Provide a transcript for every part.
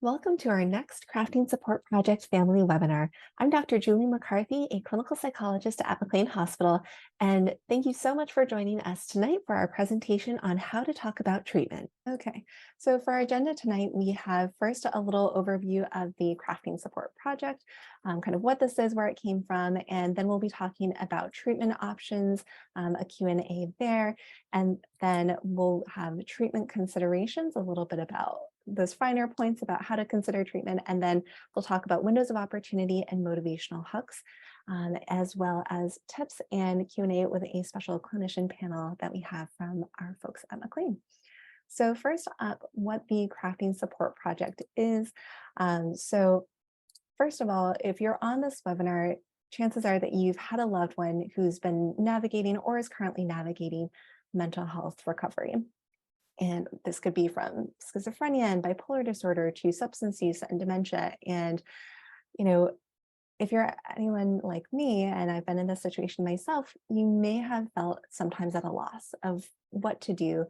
Welcome to our next Crafting Support Project family webinar. I'm Dr. Julie McCarthy, a clinical psychologist at McLean Hospital, and thank you so much for joining us tonight for our presentation on how to talk about treatment. Okay, so for our agenda tonight, we have first a little overview of the Crafting Support Project, kind of what this is, where it came from, and then we'll be talking about treatment options, a Q&A there, and then we'll have treatment considerations, a little bit about those finer points about how to consider treatment, and then we'll talk about windows of opportunity and motivational hooks, as well as tips and Q&A with a special clinician panel that we have from our folks at McLean. So first up, what the Crafting Support Project is. So first of all, if you're on this webinar, chances are that you've had a loved one who's been navigating or is currently navigating mental health recovery. And this could be from schizophrenia and bipolar disorder to substance use and dementia. And, if you're anyone like me, and I've been in this situation myself, you may have felt sometimes at a loss of what to do.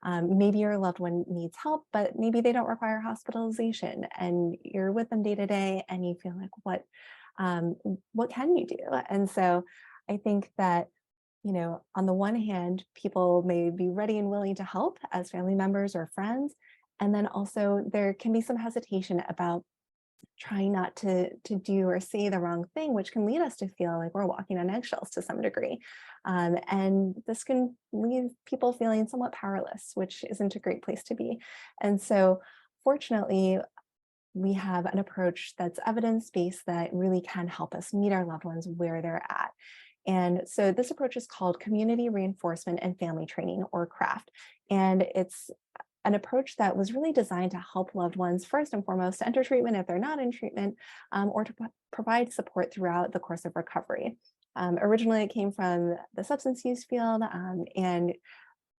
Maybe your loved one needs help, but maybe they don't require hospitalization, and you're with them day to day, and you feel like, what can you do? And so I think that on the one hand, people may be ready and willing to help as family members or friends. And then also there can be some hesitation about trying not to do or say the wrong thing, which can lead us to feel like we're walking on eggshells to some degree. And this can leave people feeling somewhat powerless, which isn't a great place to be. And so fortunately, we have an approach that's evidence-based that really can help us meet our loved ones where they're at. And so this approach is called community reinforcement and family training, or CRAFT. And it's an approach that was really designed to help loved ones, first and foremost, to enter treatment if they're not in treatment, or to provide support throughout the course of recovery. Originally, it came from the substance use field, and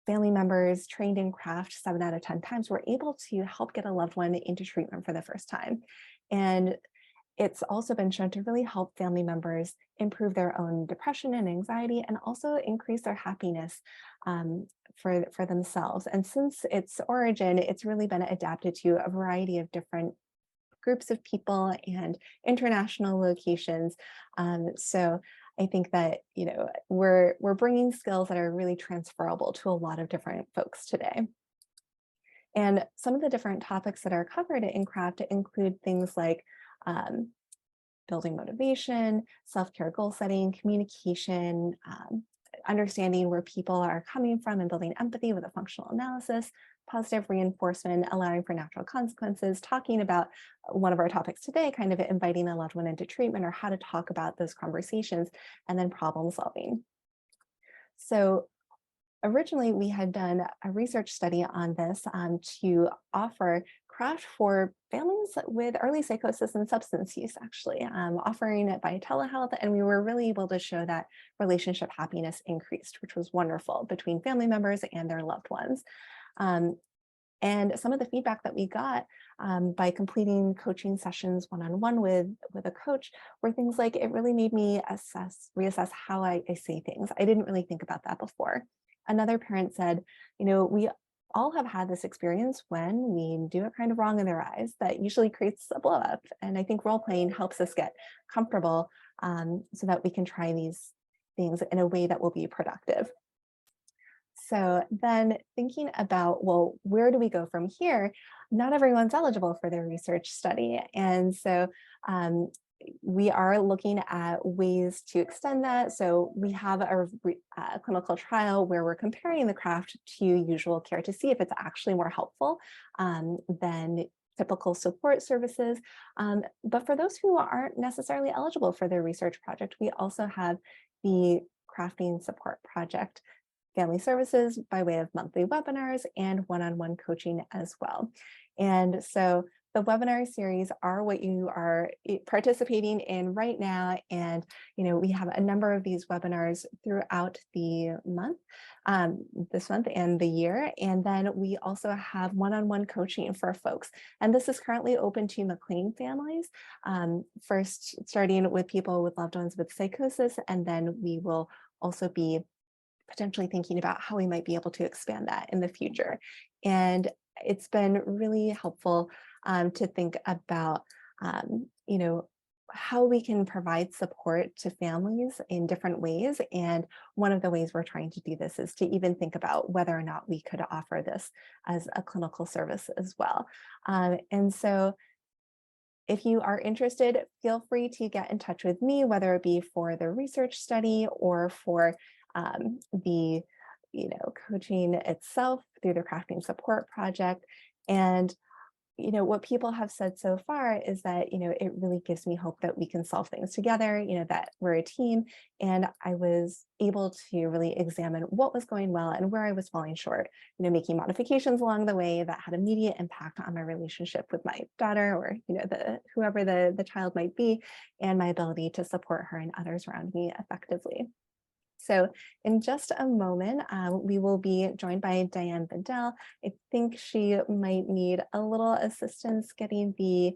family members trained in CRAFT 7 out of 10 times were able to help get a loved one into treatment for the first time. And it's also been shown to really help family members improve their own depression and anxiety, and also increase their happiness for themselves. And since its origin, it's really been adapted to a variety of different groups of people and international locations. So I think that we're bringing skills that are really transferable to a lot of different folks today. And some of the different topics that are covered in CRAFT include things like building motivation, self-care goal setting, communication, understanding where people are coming from and building empathy with a functional analysis, positive reinforcement, allowing for natural consequences, talking about one of our topics today, kind of inviting a loved one into treatment, or how to talk about those conversations, and then problem solving. So originally, we had done a research study on this to offer CRAFT for families with early psychosis and substance use, actually, offering it by telehealth. And we were really able to show that relationship happiness increased, which was wonderful, between family members and their loved ones. And some of the feedback that we got by completing coaching sessions one-on-one with a coach were things like, it really made me reassess how I say things. I didn't really think about that before. Another parent said, we all have had this experience when we do it kind of wrong in their eyes that usually creates a blow up. And I think role playing helps us get comfortable so that we can try these things in a way that will be productive. So then thinking about, well, where do we go from here? Not everyone's eligible for their research study. And so we are looking at ways to extend that. So we have a clinical trial where we're comparing the CRAFT to usual care to see if it's actually more helpful than typical support services. But for those who aren't necessarily eligible for their research project, we also have the Crafting Support Project family services by way of monthly webinars and one-on-one coaching as well. And so the webinar series are what you are participating in right now. And, we have a number of these webinars throughout the month, this month and the year. And then we also have one-on-one coaching for folks. And this is currently open to McLean families, first starting with people with loved ones with psychosis. And then we will also be potentially thinking about how we might be able to expand that in the future. And it's been really helpful to think about, how we can provide support to families in different ways. And one of the ways we're trying to do this is to even think about whether or not we could offer this as a clinical service as well. And so if you are interested, feel free to get in touch with me, whether it be for the research study or for the coaching itself through the Crafting Support Project. And what people have said so far is that, it really gives me hope that we can solve things together, that we're a team. And I was able to really examine what was going well and where I was falling short, making modifications along the way that had immediate impact on my relationship with my daughter or, whoever the child might be, and my ability to support her and others around me effectively. So in just a moment, we will be joined by Diane Bedell. I think she might need a little assistance getting the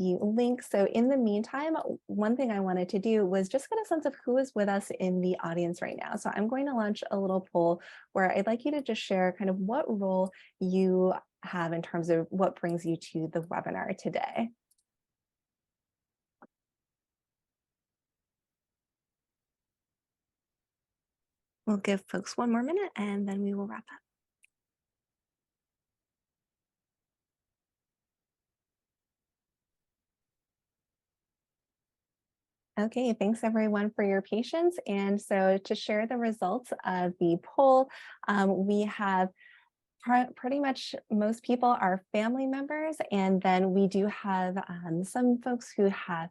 link. So in the meantime, one thing I wanted to do was just get a sense of who is with us in the audience right now. So I'm going to launch a little poll where I'd like you to just share kind of what role you have in terms of what brings you to the webinar today. We'll give folks one more minute and then we will wrap up. Okay, thanks everyone for your patience. And so to share the results of the poll, we have pretty much most people are family members, and then we do have some folks who have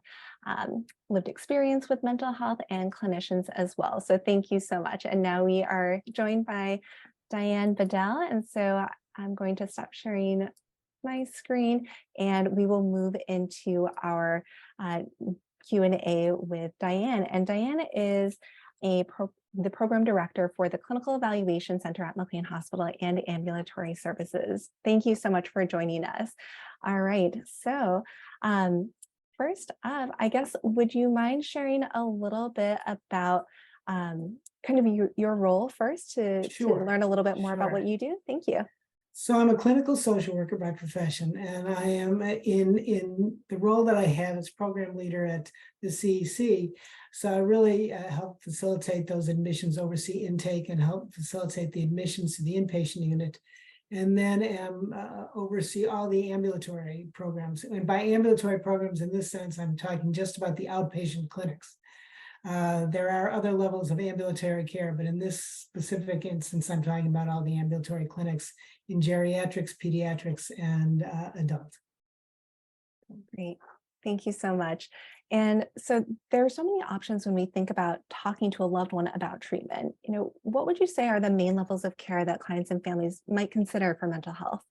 lived experience with mental health and clinicians as well. So thank you so much. And now we are joined by Diane Bedell, and so I'm going to stop sharing my screen and we will move into our Q&A with Diane. And Diane is the program director for the Clinical Evaluation Center at McLean Hospital and Ambulatory Services. Thank you so much for joining us. All right, so first up, I guess, would you mind sharing a little bit about kind of your role first to learn a little bit more about what you do? Thank you. So I'm a clinical social worker by profession, and I am in the role that I have as program leader at the CEC. So I really help facilitate those admissions, oversee intake, and help facilitate the admissions to the inpatient unit. And then oversee all the ambulatory programs. And by ambulatory programs in this sense, I'm talking just about the outpatient clinics. There are other levels of ambulatory care, but in this specific instance, I'm talking about all the ambulatory clinics in geriatrics, pediatrics, and adult. Great. Thank you so much. And so there are so many options when we think about talking to a loved one about treatment. What would you say are the main levels of care that clients and families might consider for mental health?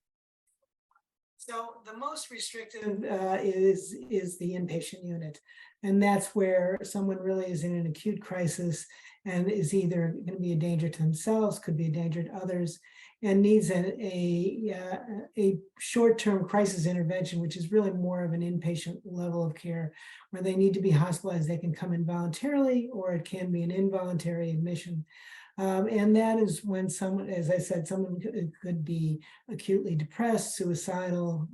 So the most restrictive is the inpatient unit. And that's where someone really is in an acute crisis and is either going to be a danger to themselves, could be a danger to others, and needs a short-term crisis intervention, which is really more of an inpatient level of care, where they need to be hospitalized. They can come in voluntarily, or it can be an involuntary admission. And that is when someone, as I said, someone could be acutely depressed, suicidal,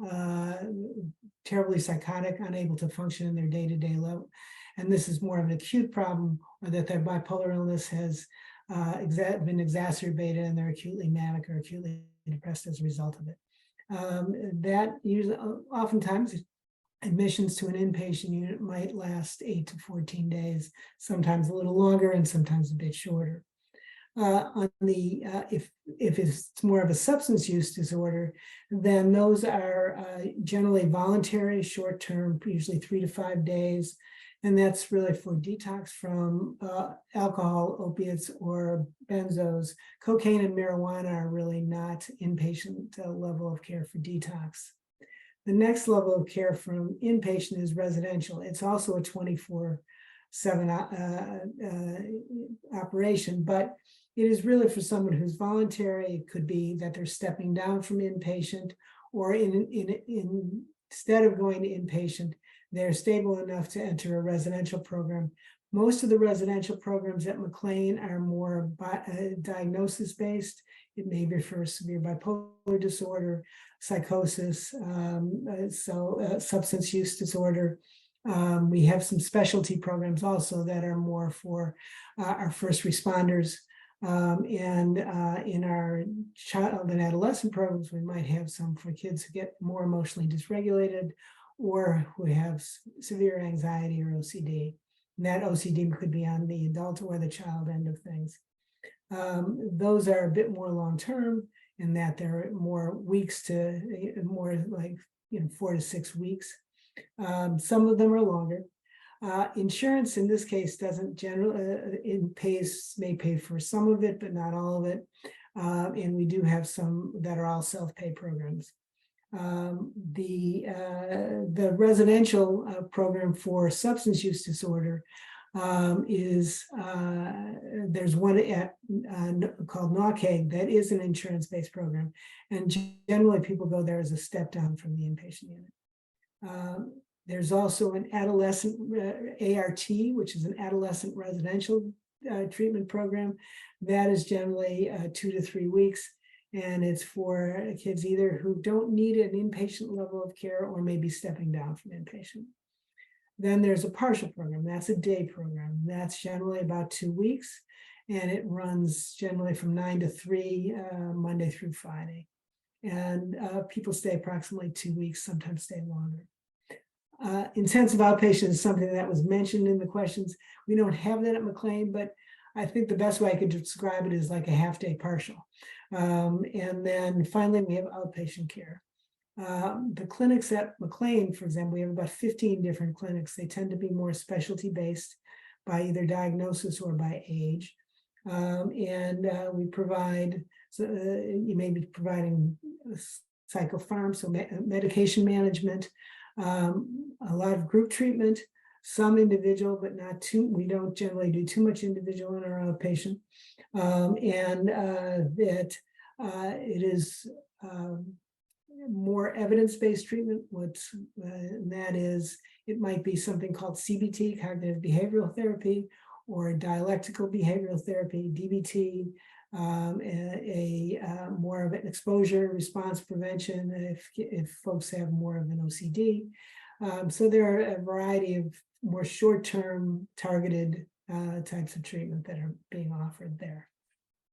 terribly psychotic, unable to function in their day-to-day life. And this is more of an acute problem, or that their bipolar illness has been exacerbated and they're acutely manic or acutely depressed as a result of it. That usually, oftentimes, admissions to an inpatient unit might last 8 to 14 days, sometimes a little longer and sometimes a bit shorter. If it's more of a substance use disorder, then those are generally voluntary, short-term, usually 3 to 5 days. And that's really for detox from alcohol, opiates, or benzos. Cocaine and marijuana are really not inpatient level of care for detox. The next level of care from inpatient is residential. It's also a 24/7 operation, but it is really for someone who's voluntary. It could be that they're stepping down from inpatient, or instead of going to inpatient, they're stable enough to enter a residential program. Most of the residential programs at McLean are more diagnosis-based, It may be for severe bipolar disorder, psychosis, substance use disorder. We have some specialty programs also that are more for our first responders. In our child and adolescent programs, we might have some for kids who get more emotionally dysregulated or who have severe anxiety or OCD. And that OCD could be on the adult or the child end of things. Those are a bit more long-term in that there are more weeks to more like 4 to 6 weeks. Some of them are longer. Insurance in this case doesn't generally may pay for some of it, but not all of it. And we do have some that are all self-pay programs. The residential program for substance use disorder there's one called NOCAG that is an insurance-based program, and generally people go there as a step down from the inpatient unit. There's also an adolescent ART, which is an adolescent residential treatment program. That is generally 2 to 3 weeks, and it's for kids either who don't need an inpatient level of care or maybe stepping down from inpatient. Then there's a partial program. That's a day program. That's generally about 2 weeks, and it runs generally from 9 to 3, Monday through Friday. And people stay approximately 2 weeks, sometimes stay longer. Intensive outpatient is something that was mentioned in the questions. We don't have that at McLean, but I think the best way I could describe it is like a half-day partial. And then finally, we have outpatient care. The clinics at McLean, for example, we have about 15 different clinics. They tend to be more specialty-based by either diagnosis or by age. We provide, you may be providing psychopharm, so medication management, a lot of group treatment, some individual, but not too, we don't generally do too much individual in our outpatient. It is more evidence-based treatment. That is, it might be something called CBT, cognitive behavioral therapy, or dialectical behavioral therapy, DBT, more of an exposure response prevention if folks have more of an OCD. So there are a variety of more short-term targeted types of treatment that are being offered there.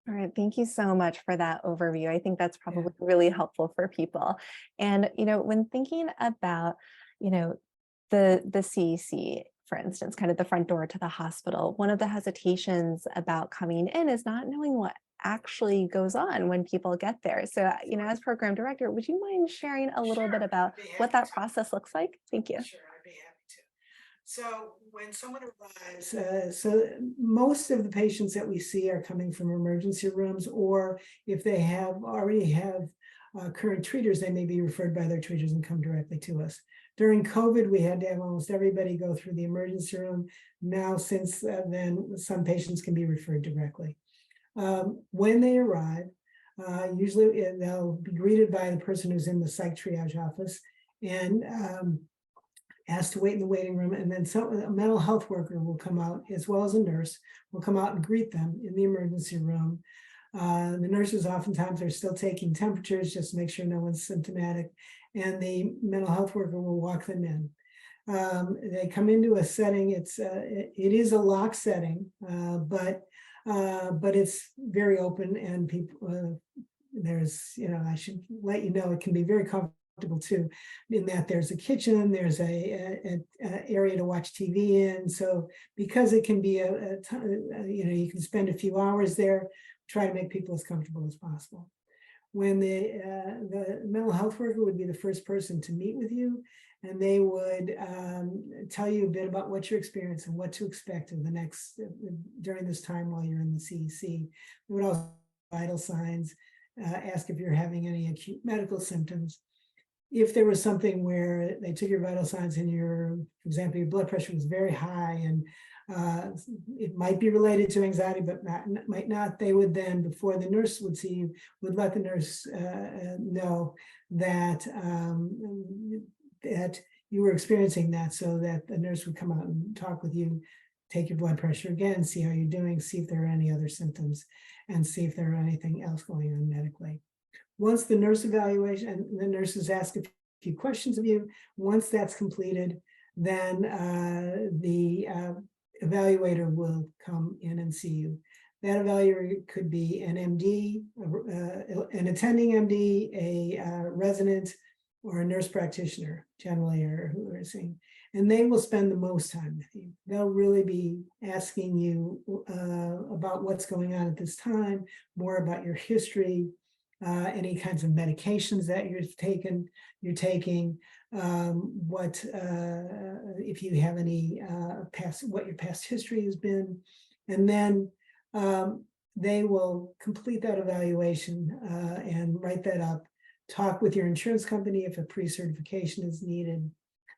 All right, thank you so much for that overview. I think that's probably really helpful for people. And, when thinking about, the CEC, for instance, kind of the front door to the hospital, one of the hesitations about coming in is not knowing what actually goes on when people get there. So, as program director, would you mind sharing a little bit about what that process looks like? Thank you. Sure, I'd be happy to. So when someone arrives, so most of the patients that we see are coming from emergency rooms, or if they already have current treaters, they may be referred by their treaters and come directly to us. During COVID, we had to have almost everybody go through the emergency room. Now, since then, some patients can be referred directly. When they arrive, usually they'll be greeted by the person who's in the psych triage office and asked to wait in the waiting room, and then a mental health worker will come out, as well as a nurse, will come out and greet them in the emergency room. The nurses oftentimes are still taking temperatures just to make sure no one's symptomatic, and the mental health worker will walk them in. They come into a setting, it is a locked setting, but it's very open, and people, I should let you know, it can be very comfortable too, in that there's a kitchen, there's a area to watch TV in. So because it can be you can spend a few hours there, try to make people as comfortable as possible. When the mental health worker would be the first person to meet with you, and they would tell you a bit about what your experience and what to expect in during this time while you're in the CEC. They would also vital signs, ask if you're having any acute medical symptoms. If there was something where they took your vital signs and for example, your blood pressure was very high and it might be related to anxiety, but might not, they would then, before the nurse would see you, would let the nurse know that that you were experiencing that, so that the nurse would come out and talk with you, take your blood pressure again, see how you're doing, see if there are any other symptoms. and see if there are anything else going on medically. Once the nurse evaluation, and the nurses ask a few questions of you, once that's completed, then the evaluator will come in and see you. That evaluator could be an MD, an attending MD, a resident, or a nurse practitioner, generally, or who are seeing. And they will spend the most time with you. They'll really be asking you about what's going on at this time, more about your history, any kinds of medications that you're taking, what if you have any what your past history has been, and then they will complete that evaluation and write that up. Talk with your insurance company if a pre-certification is needed.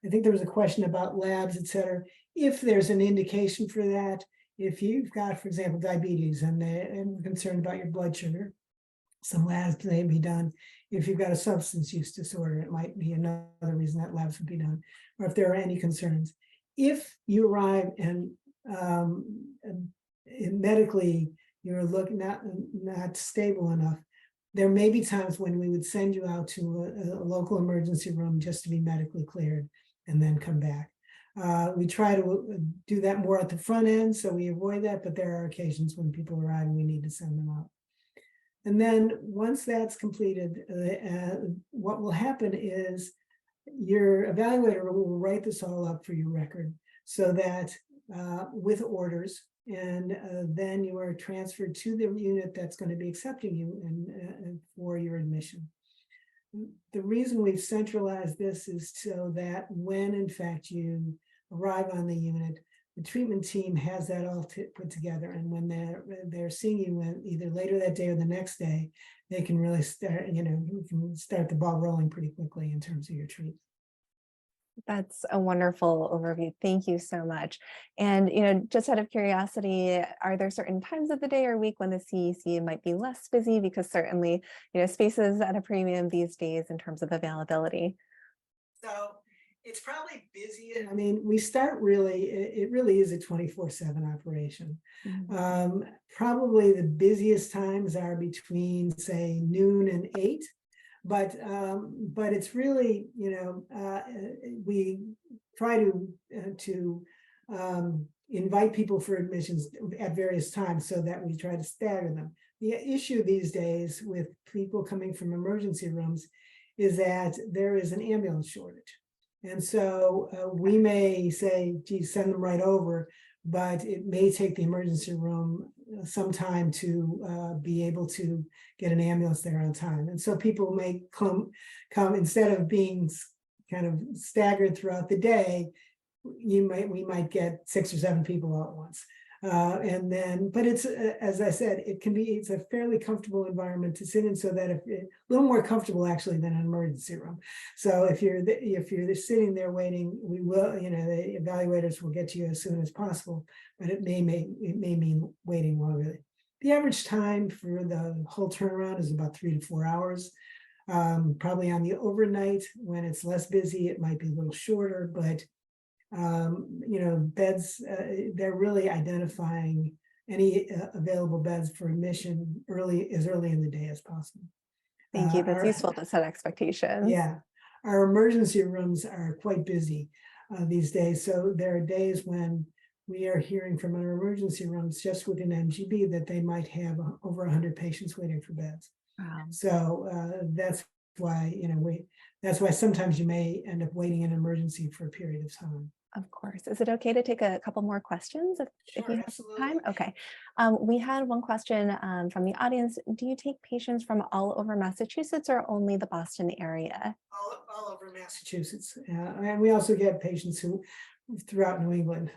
I think there was a question about labs, et cetera. If there's an indication for that, if you've got, for example, diabetes and we're concerned about your blood sugar, some labs may be done. If you've got a substance use disorder, it might be another reason that labs would be done, or if there are any concerns. If you arrive and medically you're looking not stable enough, there may be times when we would send you out to a local emergency room just to be medically cleared and then come back. We try to do that more at the front end, so we avoid that, but there are occasions when people arrive and we need to send them out. And then once that's completed, what will happen is your evaluator will write this all up for your record so that with orders, and then you are transferred to the unit that's going to be accepting you and for your admission. The reason we've centralized this is so that when in fact you arrive on the unit, the treatment team has that all put together, and when they're seeing you either later that day or the next day, they can really start, you can start the ball rolling pretty quickly in terms of your treatment. That's a wonderful overview. Thank you so much. And, just out of curiosity, are there certain times of the day or week when the CEC might be less busy? Because certainly, space is at a premium these days in terms of availability. So it's probably busy. I mean, we start it really is a 24/7 operation. Mm-hmm. Probably the busiest times are between, say, noon and 8. But it's really, we try to invite people for admissions at various times so that we try to stagger them. The issue these days with people coming from emergency rooms is that there is an ambulance shortage. And so we may say, geez, send them right over, but it may take the emergency room some time to be able to get an ambulance there on time. And so people may come instead of being kind of staggered throughout the day, we might get 6 or 7 people all at once. And then, but it's, as I said, it's a fairly comfortable environment to sit in, so that a little more comfortable actually than an emergency room. So if you're sitting there waiting, we will, the evaluators will get to you as soon as possible, but it may mean waiting longer. The average time for the whole turnaround is about 3 to 4 hours. Probably on the overnight when it's less busy, it might be a little shorter, but beds, they're really identifying any available beds for admission as early in the day as possible. Thank you. That's useful to set expectations. Yeah. Our emergency rooms are quite busy these days. So there are days when we are hearing from our emergency rooms just within MGB that they might have over 100 patients waiting for beds. Wow. So that's why, that's why sometimes you may end up waiting in emergency for a period of time. Of course. Is it okay to take a couple more questions if you have absolutely. time? Okay. We had one question from the audience. Do you take patients from all over Massachusetts or only the Boston area? All over Massachusetts. And we also get patients who throughout New England.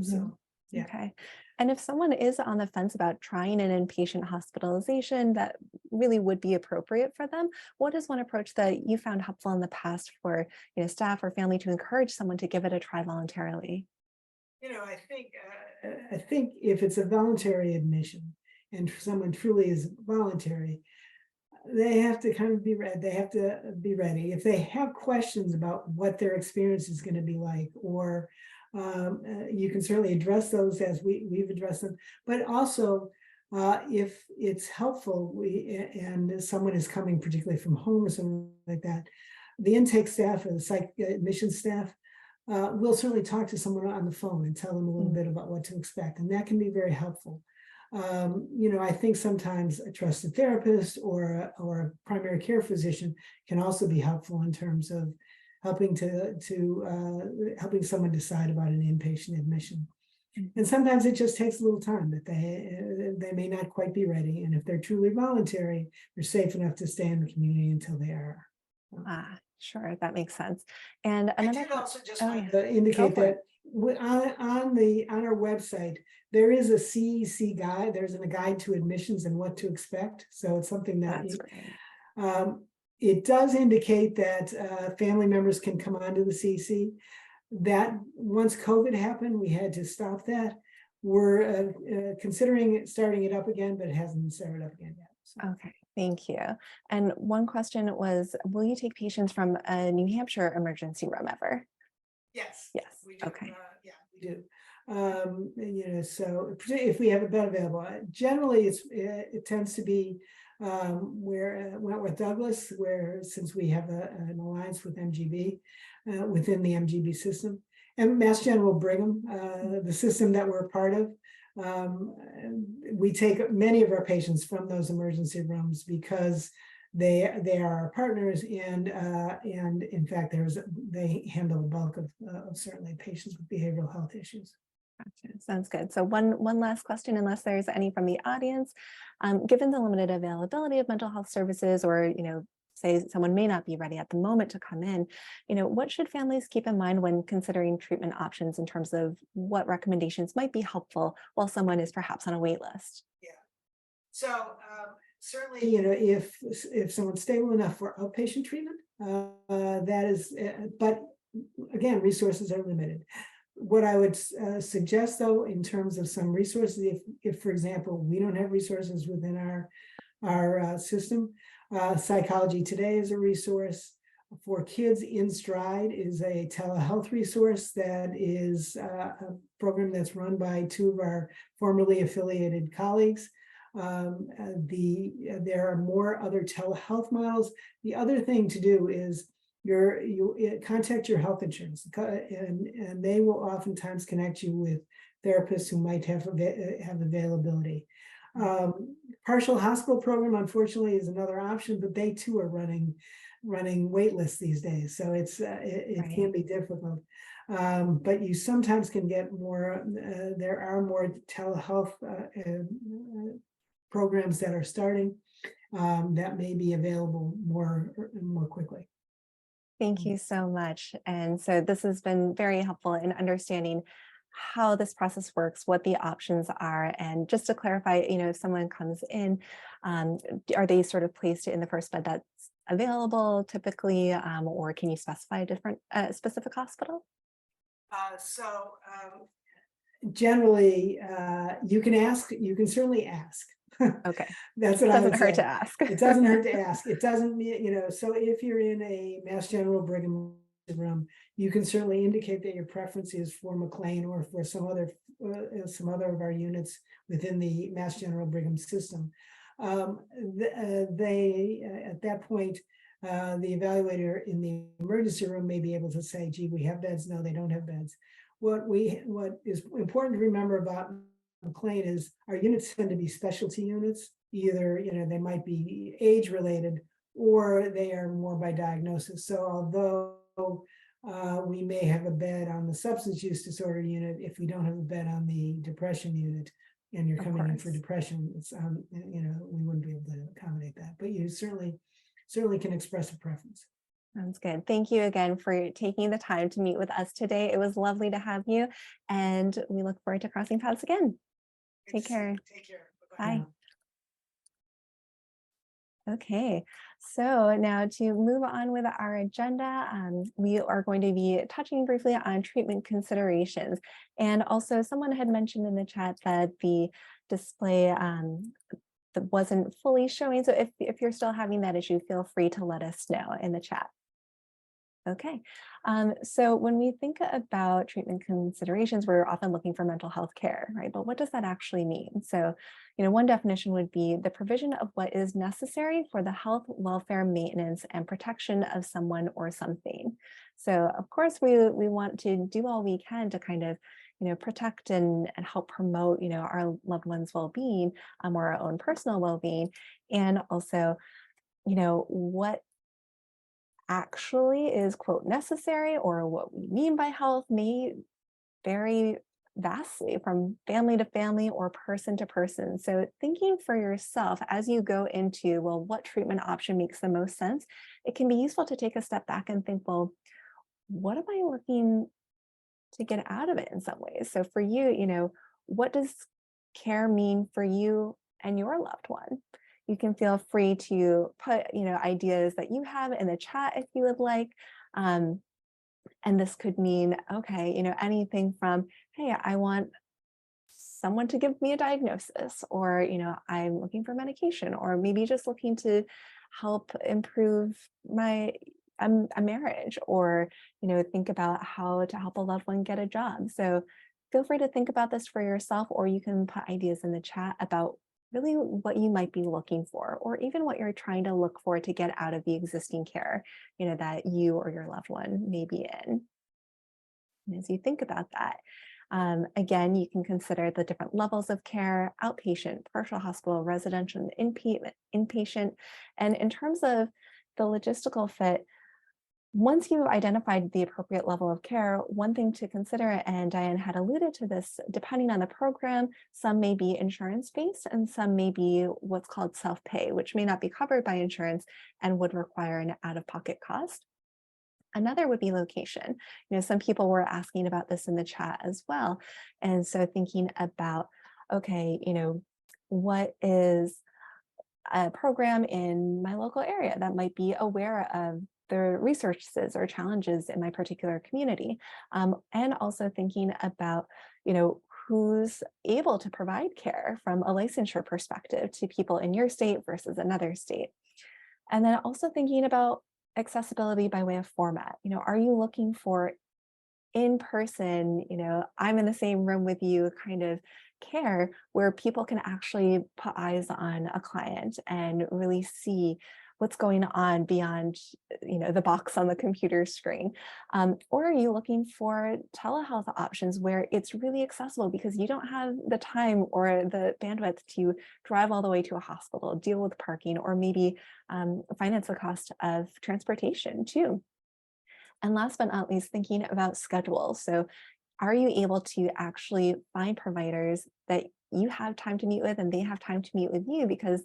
So, yeah. Okay. And if someone is on the fence about trying an inpatient hospitalization that really would be appropriate for them, what is one approach that you found helpful in the past for staff or family to encourage someone to give it a try voluntarily? I think if it's a voluntary admission and someone truly is voluntary, they have to kind of be ready. They have to be ready. If they have questions about what their experience is going to be like, or you can certainly address those as we've addressed them, but also If it's helpful, and someone is coming particularly from home or something like that, the intake staff or the psych admission staff will certainly talk to someone on the phone and tell them a little bit about what to expect, and that can be very helpful. I think sometimes a trusted therapist or a primary care physician can also be helpful in terms of helping helping someone decide about an inpatient admission. And sometimes it just takes a little time that they may not quite be ready. And if they're truly voluntary, they're safe enough to stay in the community until they are. Sure, that makes sense. And I another did also just oh, want yeah. to indicate Go for that on our website, there is a CEC guide. There's a guide to admissions and what to expect. So it's something that That's great. it does indicate that family members can come onto the CEC. That once COVID happened, we had to stop that. We're considering starting it up again, but it hasn't been started up again yet. So. Okay, thank you. And one question was, will you take patients from a New Hampshire emergency room ever? Yes. Yes. We do. Okay. Yeah, we do. So if we have a bed available, generally it tends to be where Wentworth Douglas, where since we have an alliance with MGB within the MGB system, and Mass General Brigham, the system that we're a part of. We take many of our patients from those emergency rooms because they are our partners, and in fact they handle the bulk of certainly patients with behavioral health issues. Gotcha. Sounds good. So one last question, unless there's any from the audience. Given the limited availability of mental health services, or say someone may not be ready at the moment to come in, what should families keep in mind when considering treatment options in terms of what recommendations might be helpful while someone is perhaps on a wait list? Yeah. So certainly, if someone's stable enough for outpatient treatment, that is, but again, resources are limited. What I would suggest, though, in terms of some resources, if for example, we don't have resources within our system, Psychology Today is a resource. For Kids in Stride is a telehealth resource that is a program that's run by two of our formerly affiliated colleagues. There are more other telehealth models. The other thing to do is you contact your health insurance, and they will oftentimes connect you with therapists who might have availability. Partial hospital program, unfortunately, is another option, but they too are running wait lists these days, so it Right. can be difficult. But you sometimes can get more. There are more telehealth programs that are starting that may be available more quickly. Thank you so much. And so this has been very helpful in understanding how this process works, what the options are. And just to clarify, if someone comes in, are they sort of placed in the first bed that's available typically, or can you specify a different specific hospital? Generally, you can certainly ask. Okay. That's what it I would doesn't hurt say. to ask. It doesn't hurt to ask. It doesn't mean, so if you're in a Mass General Brigham room, you can certainly indicate that your preference is for McLean or for some other of our units within the Mass General Brigham system. They at that point, the evaluator in the emergency room may be able to say, gee, we have beds. No, they don't have beds. What is important to remember about McLean is our units tend to be specialty units. Either they might be age related, or they are more by diagnosis. So although we may have a bed on the substance use disorder unit, if we don't have a bed on the depression unit, and you're coming in for depression, it's we wouldn't be able to accommodate that. But you certainly can express a preference. Sounds good. Thank you again for taking the time to meet with us today. It was lovely to have you, and we look forward to crossing paths again. Take care. Take care. Bye. Okay, so now to move on with our agenda, we are going to be touching briefly on treatment considerations. And also someone had mentioned in the chat that the display that wasn't fully showing. So if you're still having that issue, feel free to let us know in the chat. Okay. So when we think about treatment considerations, we're often looking for mental health care, right? But what does that actually mean? So, one definition would be the provision of what is necessary for the health, welfare, maintenance, and protection of someone or something. So, of course, we want to do all we can to kind of, protect and help promote, our loved ones' well-being, or our own personal well-being, and also, what actually is, quote, necessary, or what we mean by health may vary vastly from family to family or person to person. So thinking for yourself as you go into, well, what treatment option makes the most sense, it can be useful to take a step back and think, well, what am I looking to get out of it in some ways? So for you, what does care mean for you and your loved one? You can feel free to put, ideas that you have in the chat if you would like. And this could mean, okay, anything from, hey, I want someone to give me a diagnosis, or, I'm looking for medication, or maybe just looking to help improve my a marriage, or, think about how to help a loved one get a job. So feel free to think about this for yourself, or you can put ideas in the chat about really what you might be looking for, or even what you're trying to look for to get out of the existing care, that you or your loved one may be in. And as you think about that, again, you can consider the different levels of care: outpatient, partial hospital, residential, and inpatient. And in terms of the logistical fit, once you've identified the appropriate level of care, one thing to consider, and Diane had alluded to this, depending on the program, some may be insurance-based and some may be what's called self-pay, which may not be covered by insurance and would require an out-of-pocket cost. Another would be location. Some people were asking about this in the chat as well. And so thinking about, okay, what is a program in my local area that might be aware of the resources or challenges in my particular community. And also thinking about, who's able to provide care from a licensure perspective to people in your state versus another state. And then also thinking about accessibility by way of format. Are you looking for in person, I'm in the same room with you kind of care, where people can actually put eyes on a client and really see what's going on beyond, the box on the computer screen? Or are you looking for telehealth options where it's really accessible because you don't have the time or the bandwidth to drive all the way to a hospital, deal with parking, or maybe finance the cost of transportation too? And last but not least, thinking about schedules. So are you able to actually find providers that you have time to meet with and they have time to meet with you? Because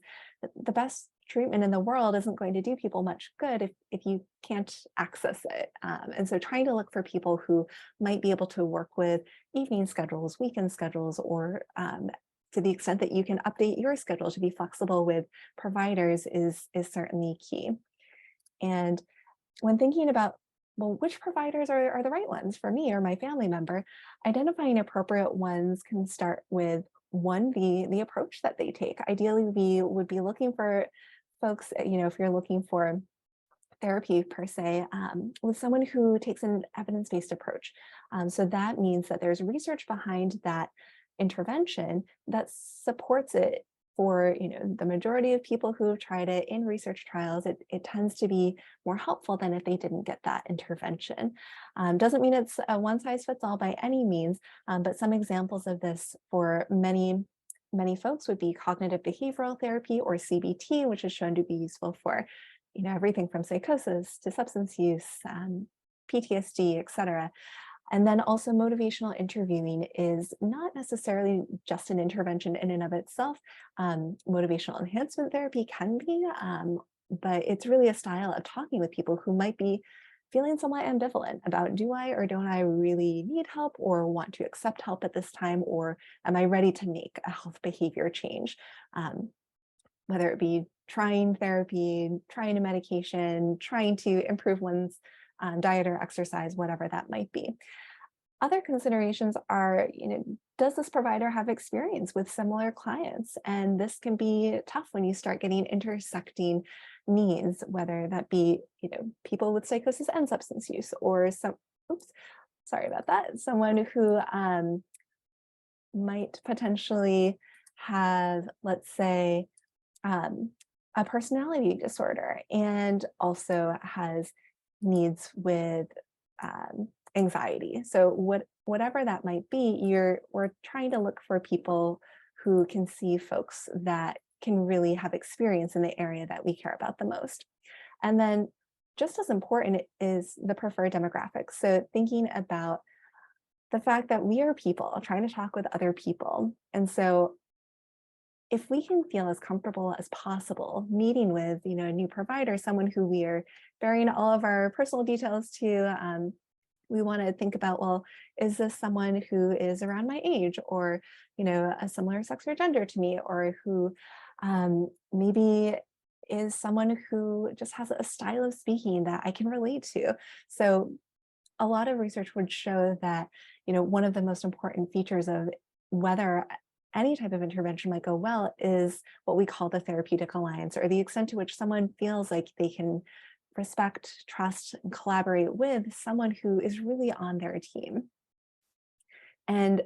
the best treatment in the world isn't going to do people much good if you can't access it. And so trying to look for people who might be able to work with evening schedules, weekend schedules, or to the extent that you can update your schedule to be flexible with providers is certainly key. And when thinking about, well, which providers are the right ones for me or my family member, identifying appropriate ones can start with one, the approach that they take. Ideally, we would be looking for folks, if you're looking for therapy per se, with someone who takes an evidence-based approach. So that means that there's research behind that intervention that supports it. For the majority of people who have tried it in research trials, it tends to be more helpful than if they didn't get that intervention. Doesn't mean it's a one size fits all by any means, but some examples of this for many folks would be cognitive behavioral therapy, or CBT, which is shown to be useful for everything from psychosis to substance use, PTSD, etc. And then also motivational interviewing is not necessarily just an intervention in and of itself. Motivational enhancement therapy can be, but it's really a style of talking with people who might be feeling somewhat ambivalent about, do I or don't I really need help or want to accept help at this time, or am I ready to make a health behavior change? Whether it be trying therapy, trying a medication, trying to improve one's diet or exercise, whatever that might be. Other considerations are, does this provider have experience with similar clients? And this can be tough when you start getting intersecting needs, whether that be, people with psychosis and substance use, or oops, sorry about that, someone who might potentially have, let's say, a personality disorder and also has needs with anxiety. So whatever that might be, we're trying to look for people who can see folks that can really have experience in the area that we care about the most. And then just as important is the preferred demographics. So thinking about the fact that we are people trying to talk with other people. And so if we can feel as comfortable as possible meeting with, a new provider, someone who we are bearing all of our personal details to, we want to think about, well, is this someone who is around my age, or, a similar sex or gender to me, or who maybe is someone who just has a style of speaking that I can relate to. So a lot of research would show that, one of the most important features of whether any type of intervention might go well is what we call the therapeutic alliance, or the extent to which someone feels like they can respect, trust, and collaborate with someone who is really on their team. And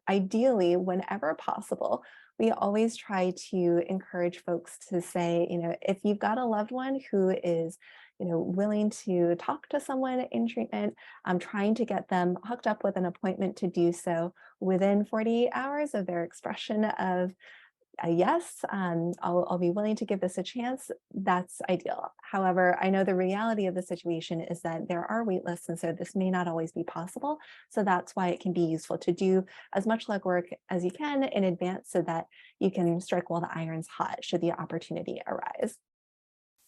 ideally, whenever possible, we always try to encourage folks to say, if you've got a loved one who is, willing to talk to someone in treatment, I'm trying to get them hooked up with an appointment to do so within 48 hours of their expression of a yes, I'll be willing to give this a chance. That's ideal. However, I know the reality of the situation is that there are wait lists, and so this may not always be possible. So that's why it can be useful to do as much legwork as you can in advance so that you can strike while the iron's hot should the opportunity arise.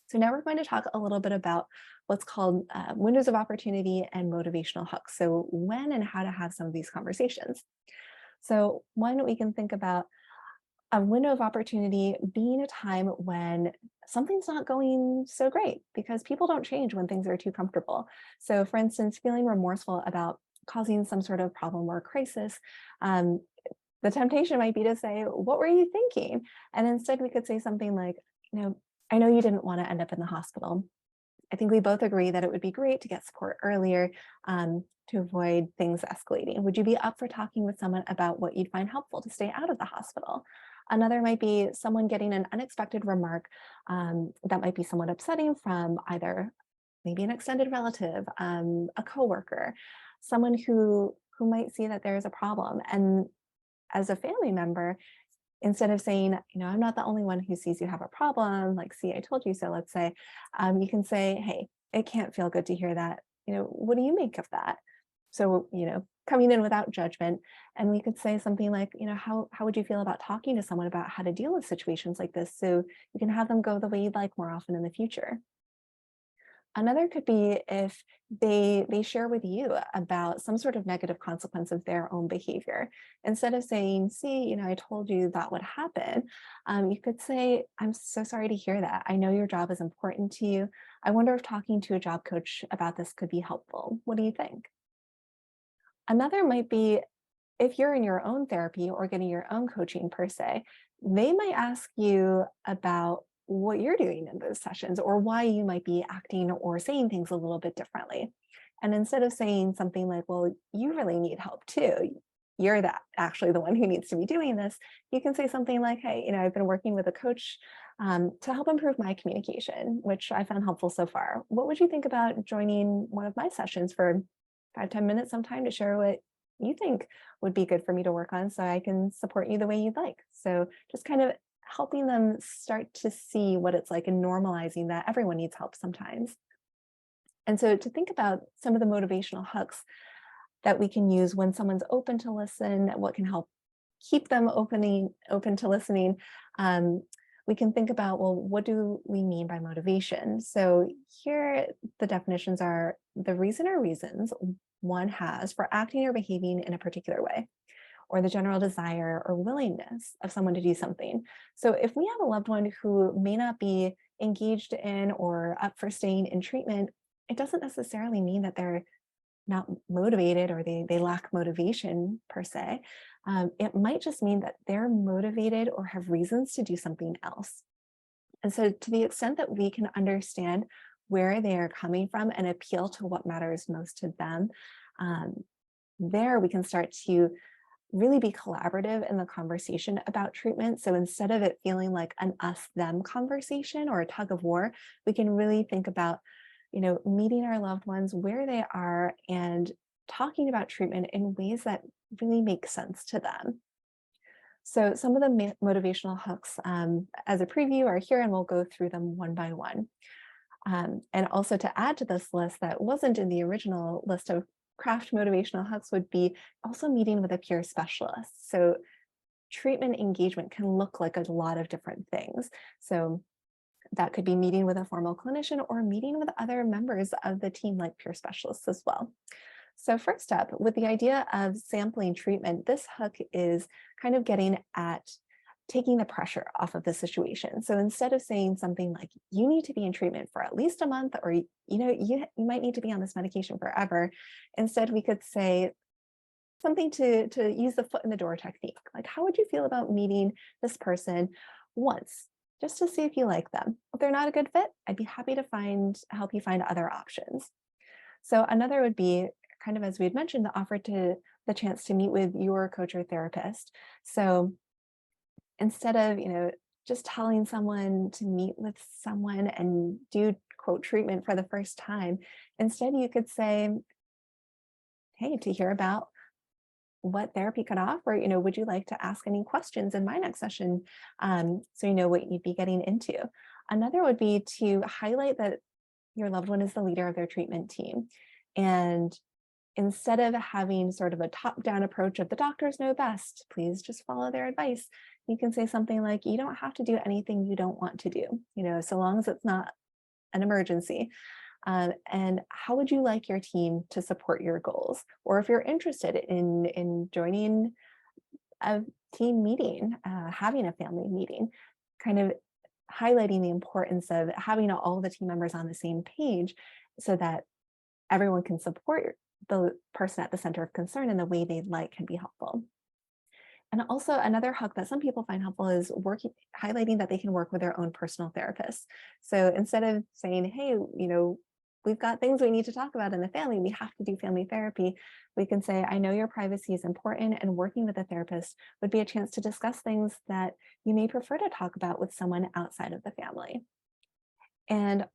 So now we're going to talk a little bit about what's called windows of opportunity and motivational hooks. So when and how to have some of these conversations. So one, we can think about a window of opportunity being a time when something's not going so great, because people don't change when things are too comfortable. So for instance, feeling remorseful about causing some sort of problem or crisis, the temptation might be to say, what were you thinking? And instead we could say something like, I know you didn't want to end up in the hospital. I think we both agree that it would be great to get support earlier to avoid things escalating. Would you be up for talking with someone about what you'd find helpful to stay out of the hospital? Another might be someone getting an unexpected remark that might be somewhat upsetting from either maybe an extended relative, a coworker, someone who might see that there is a problem. And as a family member, instead of saying, I'm not the only one who sees you have a problem, like, see, I told you so, let's say, you can say, hey, it can't feel good to hear that. What do you make of that? So, coming in without judgment. And we could say something like, how would you feel about talking to someone about how to deal with situations like this, so you can have them go the way you'd like more often in the future? Another could be if they share with you about some sort of negative consequence of their own behavior. Instead of saying, see, I told you that would happen, you could say, I'm so sorry to hear that. I know your job is important to you. I wonder if talking to a job coach about this could be helpful. What do you think? Another might be if you're in your own therapy or getting your own coaching per se, they might ask you about what you're doing in those sessions, or why you might be acting or saying things a little bit differently. And instead of saying something like, well, you really need help too, you're actually the one who needs to be doing this, you can say something like, hey, I've been working with a coach to help improve my communication, which I found helpful so far. What would you think about joining one of my sessions for 5-10 minutes sometime to share what you think would be good for me to work on, so I can support you the way you'd like? So just kind of helping them start to see what it's like and normalizing that everyone needs help sometimes. And so to think about some of the motivational hooks that we can use when someone's open to listen, what can help keep them open to listening, we can think about, well, what do we mean by motivation? So here the definitions are the reason or reasons one has for acting or behaving in a particular way, or the general desire or willingness of someone to do something. So if we have a loved one who may not be engaged in or up for staying in treatment, it doesn't necessarily mean that they're not motivated or they lack motivation per se. It might just mean that they're motivated or have reasons to do something else. And so to the extent that we can understand where they are coming from and appeal to what matters most to them, um, there we can start to really be collaborative in the conversation about treatment. So instead of it feeling like an us-them conversation or a tug of war, we can really think about, meeting our loved ones where they are and talking about treatment in ways that really make sense to them. So some of the motivational hooks as a preview are here, and we'll go through them one by one. And also to add to this list that wasn't in the original list of craft motivational hooks would be also meeting with a peer specialist. So treatment engagement can look like a lot of different things. So that could be meeting with a formal clinician or meeting with other members of the team like peer specialists as well. So first up, with the idea of sampling treatment, this hook is kind of getting at taking the pressure off of the situation. So instead of saying something like, you need to be in treatment for at least a month, or, you might need to be on this medication forever, instead we could say something to use the foot in the door technique. Like, how would you feel about meeting this person once, just to see if you like them? If they're not a good fit, I'd be happy to help you find other options. So another would be, kind of as we had mentioned, the offer to the chance to meet with your coach or therapist. So instead of, just telling someone to meet with someone and do quote treatment for the first time, instead you could say, hey, to hear about what therapy could offer, would you like to ask any questions in my next session? So you know what you'd be getting into. Another would be to highlight that your loved one is the leader of their treatment team. And instead of having sort of a top-down approach of the doctors know best, please just follow their advice, you can say something like, you don't have to do anything you don't want to do, so long as it's not an emergency. And how would you like your team to support your goals? Or if you're interested in joining a team meeting, having a family meeting, kind of highlighting the importance of having all the team members on the same page so that everyone can support the person at the center of concern in the way they'd like can be helpful. And also another hook that some people find helpful is highlighting that they can work with their own personal therapist. So instead of saying, hey, we've got things we need to talk about in the family, we have to do family therapy, we can say, I know your privacy is important, and working with a therapist would be a chance to discuss things that you may prefer to talk about with someone outside of the family. And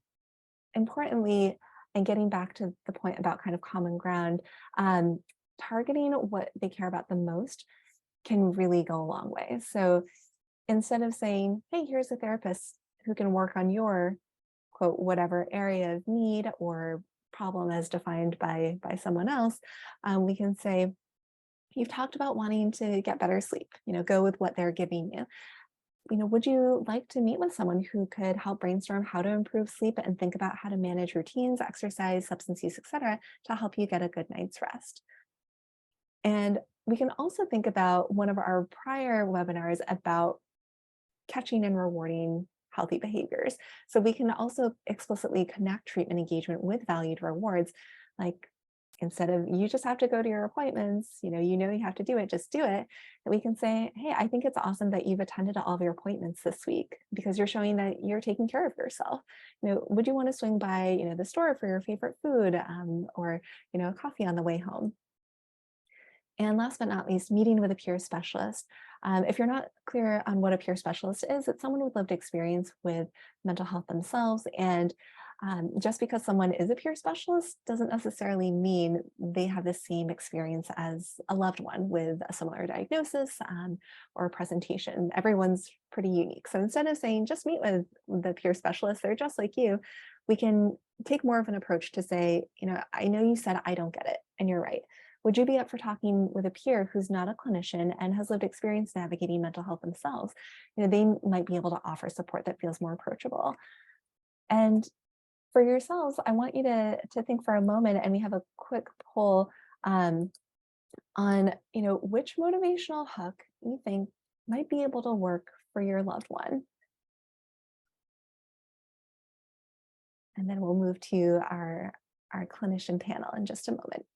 importantly, and getting back to the point about kind of common ground, targeting what they care about the most can really go a long way. So instead of saying, hey, here's a therapist who can work on your, quote, whatever area of need or problem as defined by someone else, we can say, you've talked about wanting to get better sleep, go with what they're giving you. Would you like to meet with someone who could help brainstorm how to improve sleep and think about how to manage routines, exercise, substance use, et cetera, to help you get a good night's rest? And we can also think about one of our prior webinars about catching and rewarding healthy behaviors. So we can also explicitly connect treatment engagement with valued rewards, like instead of you just have to go to your appointments, you have to do it, just do it. And we can say, hey, I think it's awesome that you've attended to all of your appointments this week because you're showing that you're taking care of yourself. Would you want to swing by, the store for your favorite food or, coffee on the way home? And last but not least, meeting with a peer specialist. If you're not clear on what a peer specialist is, it's someone with lived experience with mental health themselves. And just because someone is a peer specialist doesn't necessarily mean they have the same experience as a loved one with a similar diagnosis or presentation. Everyone's pretty unique. So instead of saying, just meet with the peer specialist, they're just like you, we can take more of an approach to say, I know you said I don't get it, and you're right. Would you be up for talking with a peer who's not a clinician and has lived experience navigating mental health themselves? They might be able to offer support that feels more approachable. And for yourselves, I want you to think for a moment, and we have a quick poll on, which motivational hook you think might be able to work for your loved one. And then we'll move to our clinician panel in just a moment.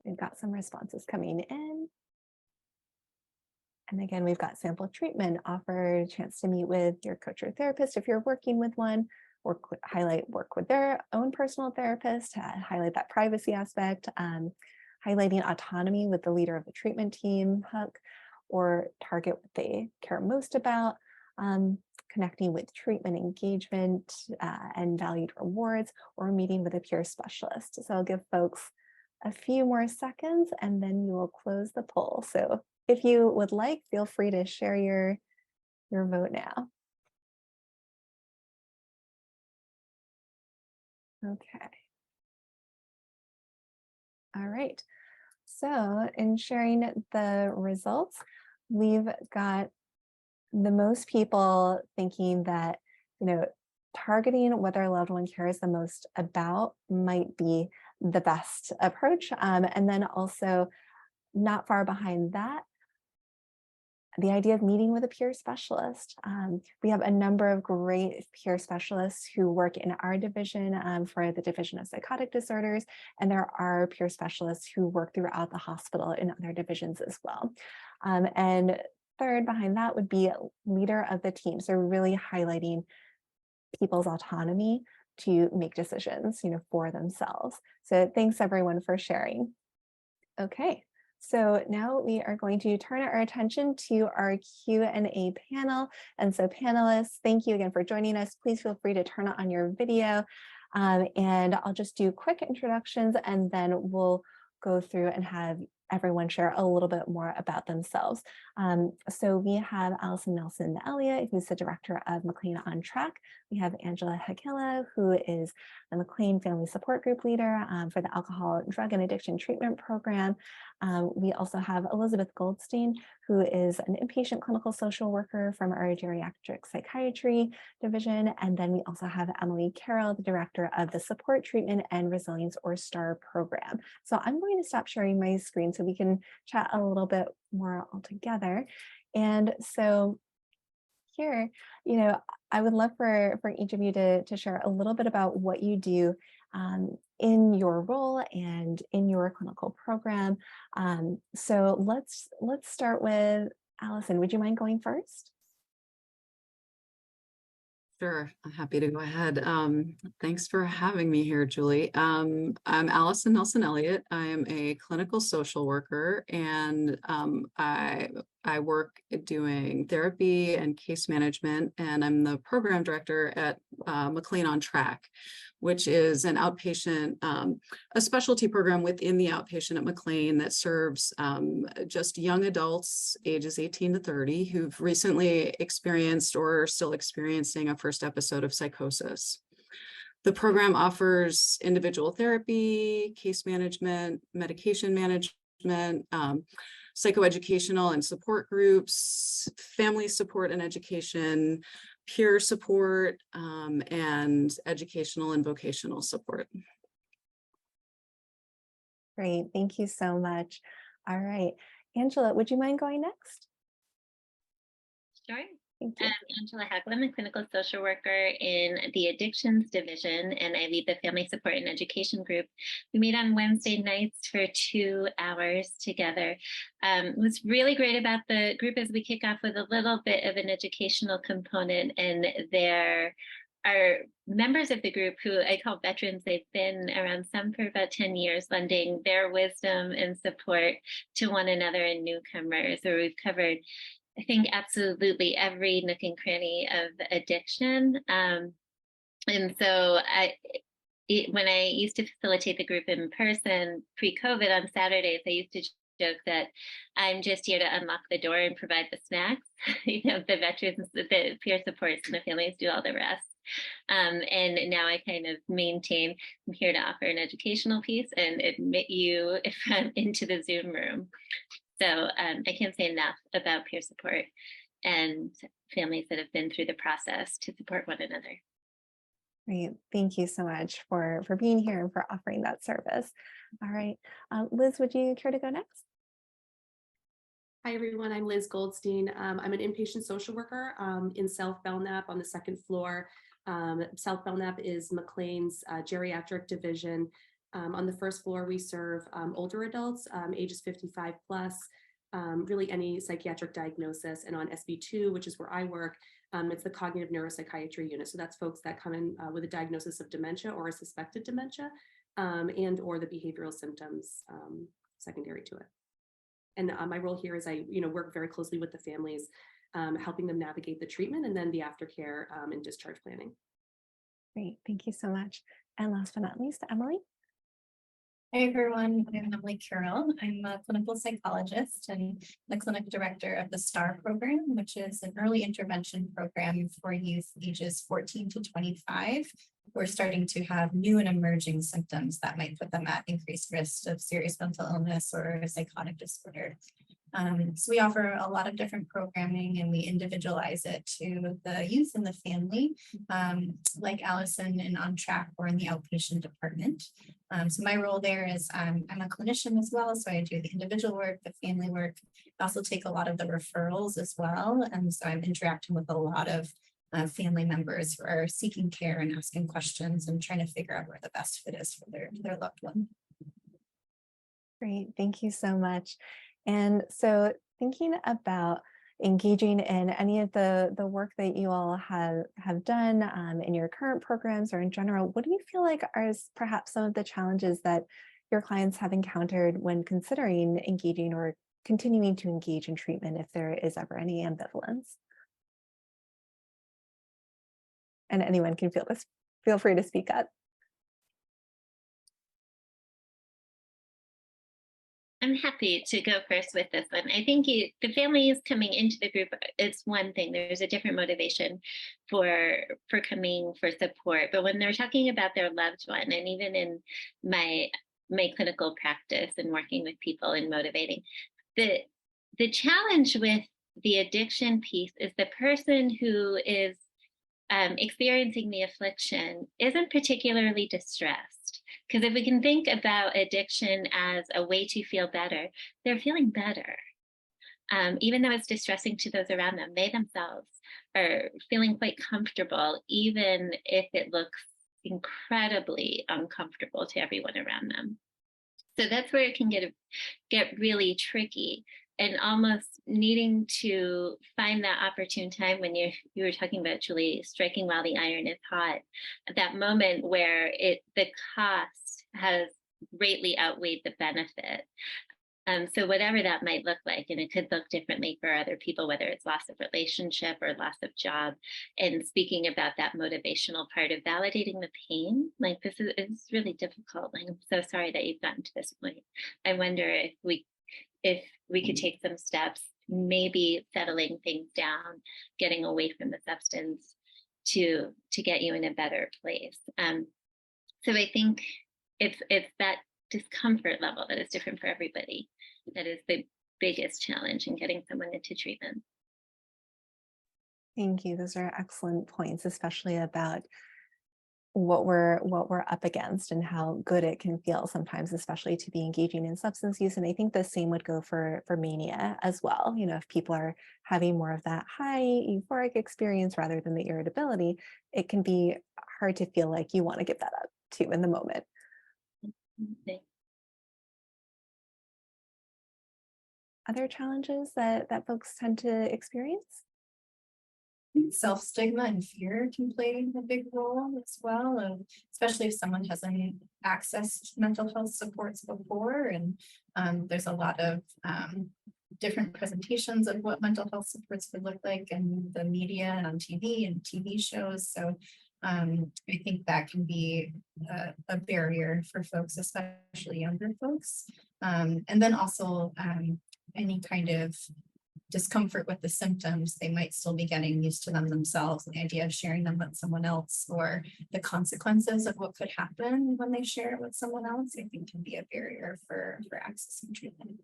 We've got some responses coming in. And again, we've got sample treatment, offer a chance to meet with your coach or therapist if you're working with one, or highlight work with their own personal therapist, highlight that privacy aspect, highlighting autonomy with the leader of the treatment team, Huck, or target what they care most about, connecting with treatment engagement and valued rewards, or meeting with a peer specialist. So I'll give folks a few more seconds and then we will close the poll. So if you would like, feel free to share your vote now. Okay. All right. So in sharing the results, we've got the most people thinking that, targeting what their loved one cares the most about might be the best approach. And then also not far behind that, the idea of meeting with a peer specialist. We have a number of great peer specialists who work in our division for the Division of Psychotic Disorders, and there are peer specialists who work throughout the hospital in other divisions as well. And third behind that would be leader of the team. So really highlighting people's autonomy to make decisions, for themselves. So thanks everyone for sharing. Okay. So now we are going to turn our attention to our Q&A panel. And so panelists, thank you again for joining us. Please feel free to turn on your video. And I'll just do quick introductions and then we'll go through and have everyone share a little bit more about themselves. So we have Allison Nelson-Eliot, who's the director of McLean on Track. We have Angela Hakkila, who is the McLean Family Support Group leader for the Alcohol, Drug, and Addiction Treatment Program. We also have Elizabeth Goldstein, who is an inpatient clinical social worker from our geriatric psychiatry division. And then we also have Emily Carroll, the director of the Support Treatment and Resilience, or STAR program. So I'm going to stop sharing my screen so we can chat a little bit more all together. And so here, I would love for each of you to share a little bit about what you do in your role and in your clinical program. So let's start with Allison. Would you mind going first? Sure, I'm happy to go ahead. Thanks for having me here, Julie. I'm Allison Nelson-Eliot. I am a clinical social worker, and I work doing therapy and case management, and I'm the program director at McLean on Track, which is an outpatient, a specialty program within the outpatient at McLean that serves just young adults ages 18 to 30 who've recently experienced or are still experiencing a first episode of psychosis. The program offers individual therapy, case management, medication management, psychoeducational and support groups, family support and education, peer support, and educational and vocational support. Great, thank you so much. All right, Angela, would you mind going next? Sure. Thank you. I'm Angela Hakkila. I'm a clinical social worker in the addictions division, and I lead the family support and education group. We meet on Wednesday nights for 2 hours together. What's really great about the group is we kick off with a little bit of an educational component, and there are members of the group who I call veterans. They've been around, some for about 10 years, lending their wisdom and support to one another and newcomers. So we've covered, I think, absolutely every nook and cranny of addiction. And so when I used to facilitate the group in person pre-COVID on Saturdays, I used to joke that I'm just here to unlock the door and provide the snacks. The veterans, the peer supports, and the families do all the rest. And now I kind of maintain, I'm here to offer an educational piece and admit you into the Zoom room. So I can't say enough about peer support and families that have been through the process to support one another. Great, thank you so much for being here and for offering that service. All right, Liz, would you care to go next? Hi, everyone. I'm Liz Goldstein. I'm an inpatient social worker in South Belknap on the second floor. South Belknap is McLean's geriatric division. On the first floor, we serve older adults, ages 55 plus, really any psychiatric diagnosis. And on SB2, which is where I work, it's the cognitive neuropsychiatry unit. So that's folks that come in with a diagnosis of dementia or a suspected dementia, and or the behavioral symptoms secondary to it. And my role here is I work very closely with the families, helping them navigate the treatment and then the aftercare and discharge planning. Great, thank you so much. And last but not least, Emily. Hey everyone, I'm Emily Carroll. I'm a clinical psychologist and the clinic director of the STAR program, which is an early intervention program for youth ages 14 to 25. We're starting to have new and emerging symptoms that might put them at increased risk of serious mental illness or psychotic disorder. So we offer a lot of different programming and we individualize it to the youth and the family, like Allison and On Track or in the outpatient department. So my role there is I'm a clinician as well, so I do the individual work, the family work. I also take a lot of the referrals as well, and so I'm interacting with a lot of family members who are seeking care and asking questions and trying to figure out where the best fit is for their loved one. Great, thank you so much. And so thinking about engaging in any of the work that you all have done in your current programs or in general, what do you feel like are perhaps some of the challenges that your clients have encountered when considering engaging or continuing to engage in treatment if there is ever any ambivalence? And anyone can feel free to speak up. I'm happy to go first with this one. I think the families coming into the group, it's one thing. There's a different motivation for coming for support. But when they're talking about their loved one, and even in my clinical practice and working with people and motivating, the challenge with the addiction piece is the person who is experiencing the affliction isn't particularly distressed. Because if we can think about addiction as a way to feel better, they're feeling better. Even though it's distressing to those around them, they themselves are feeling quite comfortable, even if it looks incredibly uncomfortable to everyone around them. So that's where it can get really tricky, and almost needing to find that opportune time when you were talking about, Julie, striking while the iron is hot, at that moment where the cost has greatly outweighed the benefit. So whatever that might look like, and it could look differently for other people, whether it's loss of relationship or loss of job, and speaking about that motivational part of validating the pain, like this is really difficult. Like, I'm so sorry that you've gotten to this point. I wonder if we could take some steps, maybe settling things down, getting away from the substance to get you in a better place. So I think it's that discomfort level that is different for everybody that is the biggest challenge in getting someone into treatment. Thank you. Those are excellent points, especially about what we're up against and how good it can feel sometimes, especially to be engaging in substance use. And I think the same would go for mania as well. You know, if people are having more of that high euphoric experience rather than the irritability, it can be hard to feel like you want to give that up too in the moment. Okay. Other challenges that folks tend to experience? Self-stigma and fear can play a big role as well, and especially if someone hasn't accessed mental health supports before. And there's a lot of different presentations of what mental health supports would look like in the media and on TV and TV shows. So I think that can be a barrier for folks, especially younger folks. And then also any kind of discomfort with the symptoms, they might still be getting used to them themselves. The idea of sharing them with someone else or the consequences of what could happen when they share it with someone else, I think can be a barrier for accessing treatment.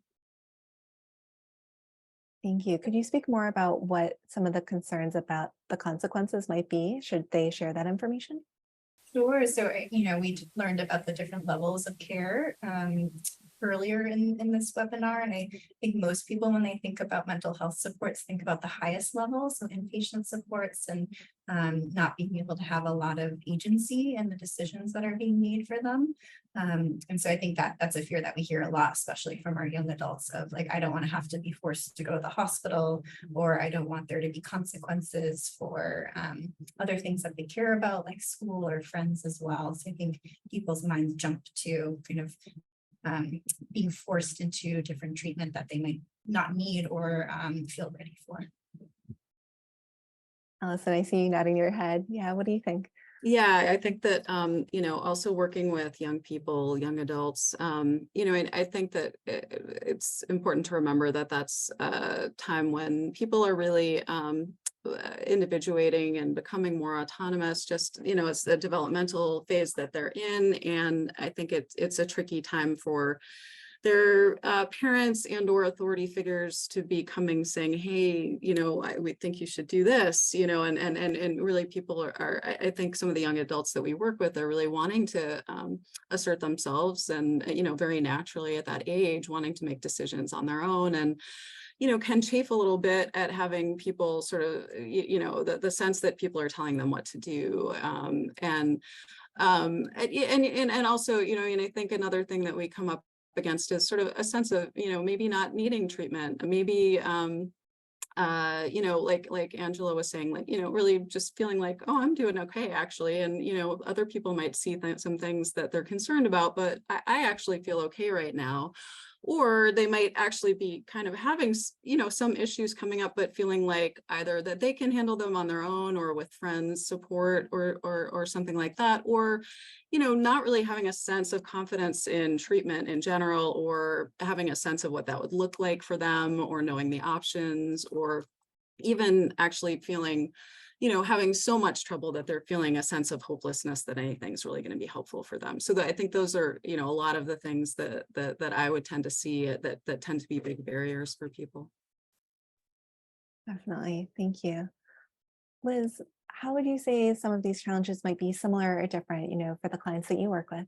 Thank you. Could you speak more about what some of the concerns about the consequences might be? Should they share that information? Sure. So, we learned about the different levels of care. earlier in this webinar. And I think most people, when they think about mental health supports, think about the highest levels, so inpatient supports, and not being able to have a lot of agency in the decisions that are being made for them. And so I think that that's a fear that we hear a lot, especially from our young adults, of like, I don't want to have to be forced to go to the hospital, or I don't want there to be consequences for other things that they care about, like school or friends as well. So I think people's minds jump to kind of being forced into different treatment that they might not need or feel ready for. Allison, I see you nodding your head. Yeah, what do you think? Yeah, I think that, you know, also working with young people, young adults, you know, I think that it's important to remember that that's a time when people are really individuating and becoming more autonomous. Just, you know, it's the developmental phase that they're in. And I think it's a tricky time for their parents and or authority figures to be coming saying, hey, you know, we think you should do this, you know, and really people are, I think some of the young adults that we work with are really wanting to assert themselves, and, you know, very naturally at that age, wanting to make decisions on their own, and, you know, can chafe a little bit at having people sort of, you know, the sense that people are telling them what to do. And also, you know, and I think another thing that we come up against is sort of a sense of, you know, maybe not needing treatment, maybe, you know, like Angela was saying, like, you know, really just feeling like, oh, I'm doing okay, actually. And, you know, other people might see some things that they're concerned about, but I actually feel okay right now. Or they might actually be kind of having, you know, some issues coming up, but feeling like either that they can handle them on their own or with friends support or something like that, or, you know, not really having a sense of confidence in treatment in general, or having a sense of what that would look like for them, or knowing the options, or even actually feeling, you know, having so much trouble that they're feeling a sense of hopelessness that anything's really going to be helpful for them. So I think those are, you know, a lot of the things that I would tend to see that tend to be big barriers for people. Definitely. Thank you. Liz, how would you say some of these challenges might be similar or different, you know, for the clients that you work with?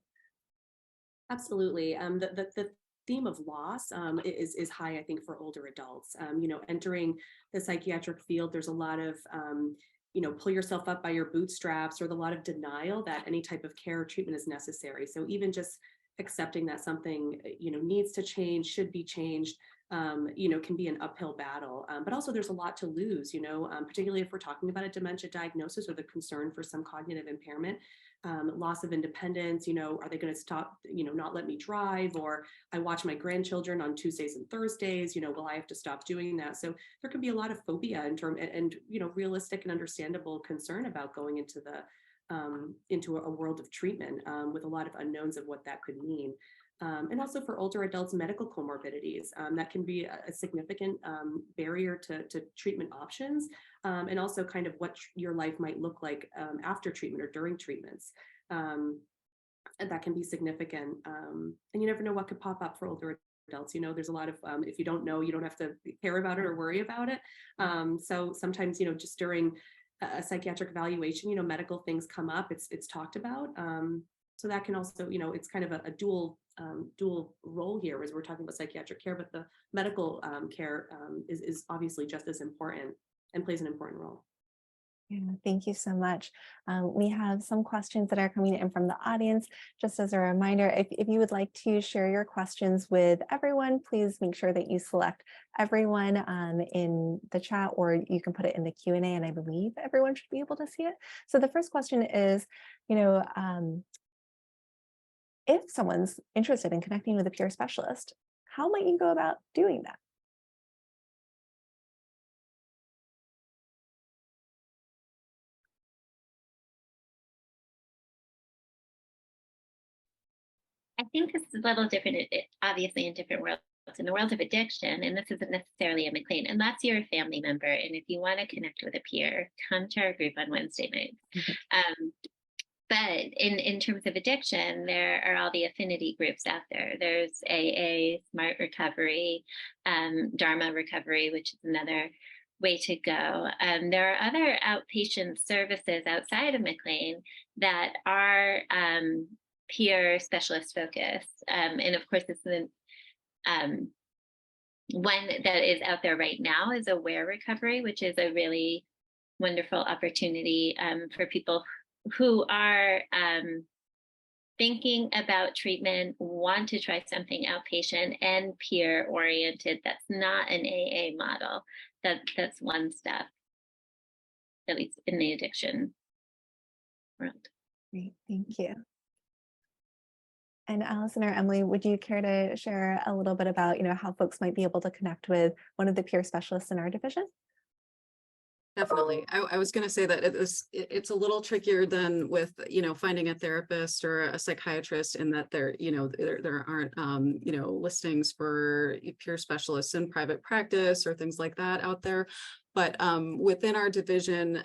Absolutely. The theme of loss is high, I think, for older adults. You know, entering the psychiatric field, there's a lot of you know, pull yourself up by your bootstraps, or a lot of denial that any type of care or treatment is necessary. So even just accepting that something, you know, needs to change, should be changed, you know, can be an uphill battle. But also there's a lot to lose, you know, particularly if we're talking about a dementia diagnosis or the concern for some cognitive impairment. Loss of independence, you know, are they going to stop, you know, not let me drive, or I watch my grandchildren on Tuesdays and Thursdays, you know, will I have to stop doing that? So there could be a lot of phobia and you know, realistic and understandable concern about going into a world of treatment with a lot of unknowns of what that could mean. And also for older adults, medical comorbidities, that can be a significant barrier to treatment options, and also kind of what your life might look like after treatment or during treatments. And that can be significant. And you never know what could pop up for older adults. You know, there's a lot of, if you don't know, you don't have to care about it or worry about it. So sometimes, you know, just during a psychiatric evaluation, you know, medical things come up, it's talked about. So that can also, you know, it's kind of a dual role here, as we're talking about psychiatric care, but the medical care is obviously just as important and plays an important role. Yeah, thank you so much. We have some questions that are coming in from the audience. Just as a reminder, if you would like to share your questions with everyone, please make sure that you select everyone in the chat, or you can put it in the Q&A, and I believe everyone should be able to see it. So the first question is, you know, if someone's interested in connecting with a peer specialist, how might you go about doing that? I think this is a little different, obviously in different worlds. In the world of addiction, and this isn't necessarily a McLean, unless you're a family member, and if you want to connect with a peer, come to our group on Wednesday nights. But in terms of addiction, there are all the affinity groups out there. There's AA, Smart Recovery, Dharma Recovery, which is another way to go. There are other outpatient services outside of McLean that are peer specialist focused. And of course, this one that is out there right now is Aware Recovery, which is a really wonderful opportunity for people who are thinking about treatment, want to try something outpatient and peer oriented. That's not an AA model. That's one step, at least in the addiction world. Great, thank you. And Allison or Emily, would you care to share a little bit about, how folks might be able to connect with one of the peer specialists in our division? Definitely. I was going to say that it's a little trickier than with, finding a therapist or a psychiatrist, in that there aren't, listings for peer specialists in private practice or things like that out there. But within our division,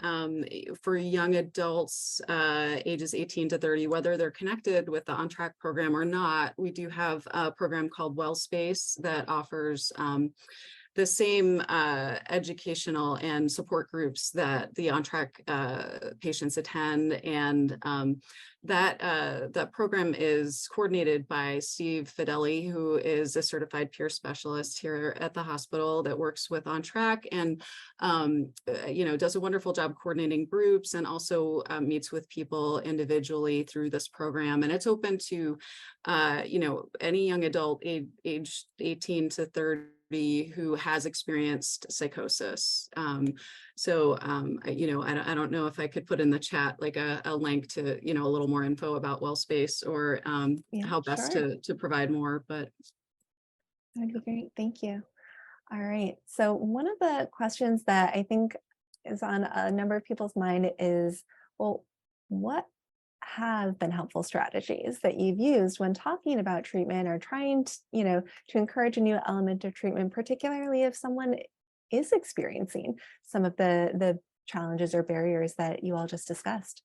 for young adults ages 18 to 30, whether they're connected with the On Track program or not, we do have a program called Well Space that offers the same educational and support groups that the On Track patients attend. And that program is coordinated by Steve Fideli, who is a certified peer specialist here at the hospital that works with On Track, and does a wonderful job coordinating groups, and also meets with people individually through this program. And it's open to any young adult age 18 to 30 who has experienced psychosis. I don't know if I could put in the chat like a link to, a little more info about Well Space, or how best sure. to provide more, but. That'd be great, thank you. All right, so one of the questions that I think is on a number of people's mind is, well, what have been helpful strategies that you've used when talking about treatment, or trying to, to encourage a new element of treatment, particularly if someone is experiencing some of the challenges or barriers that you all just discussed?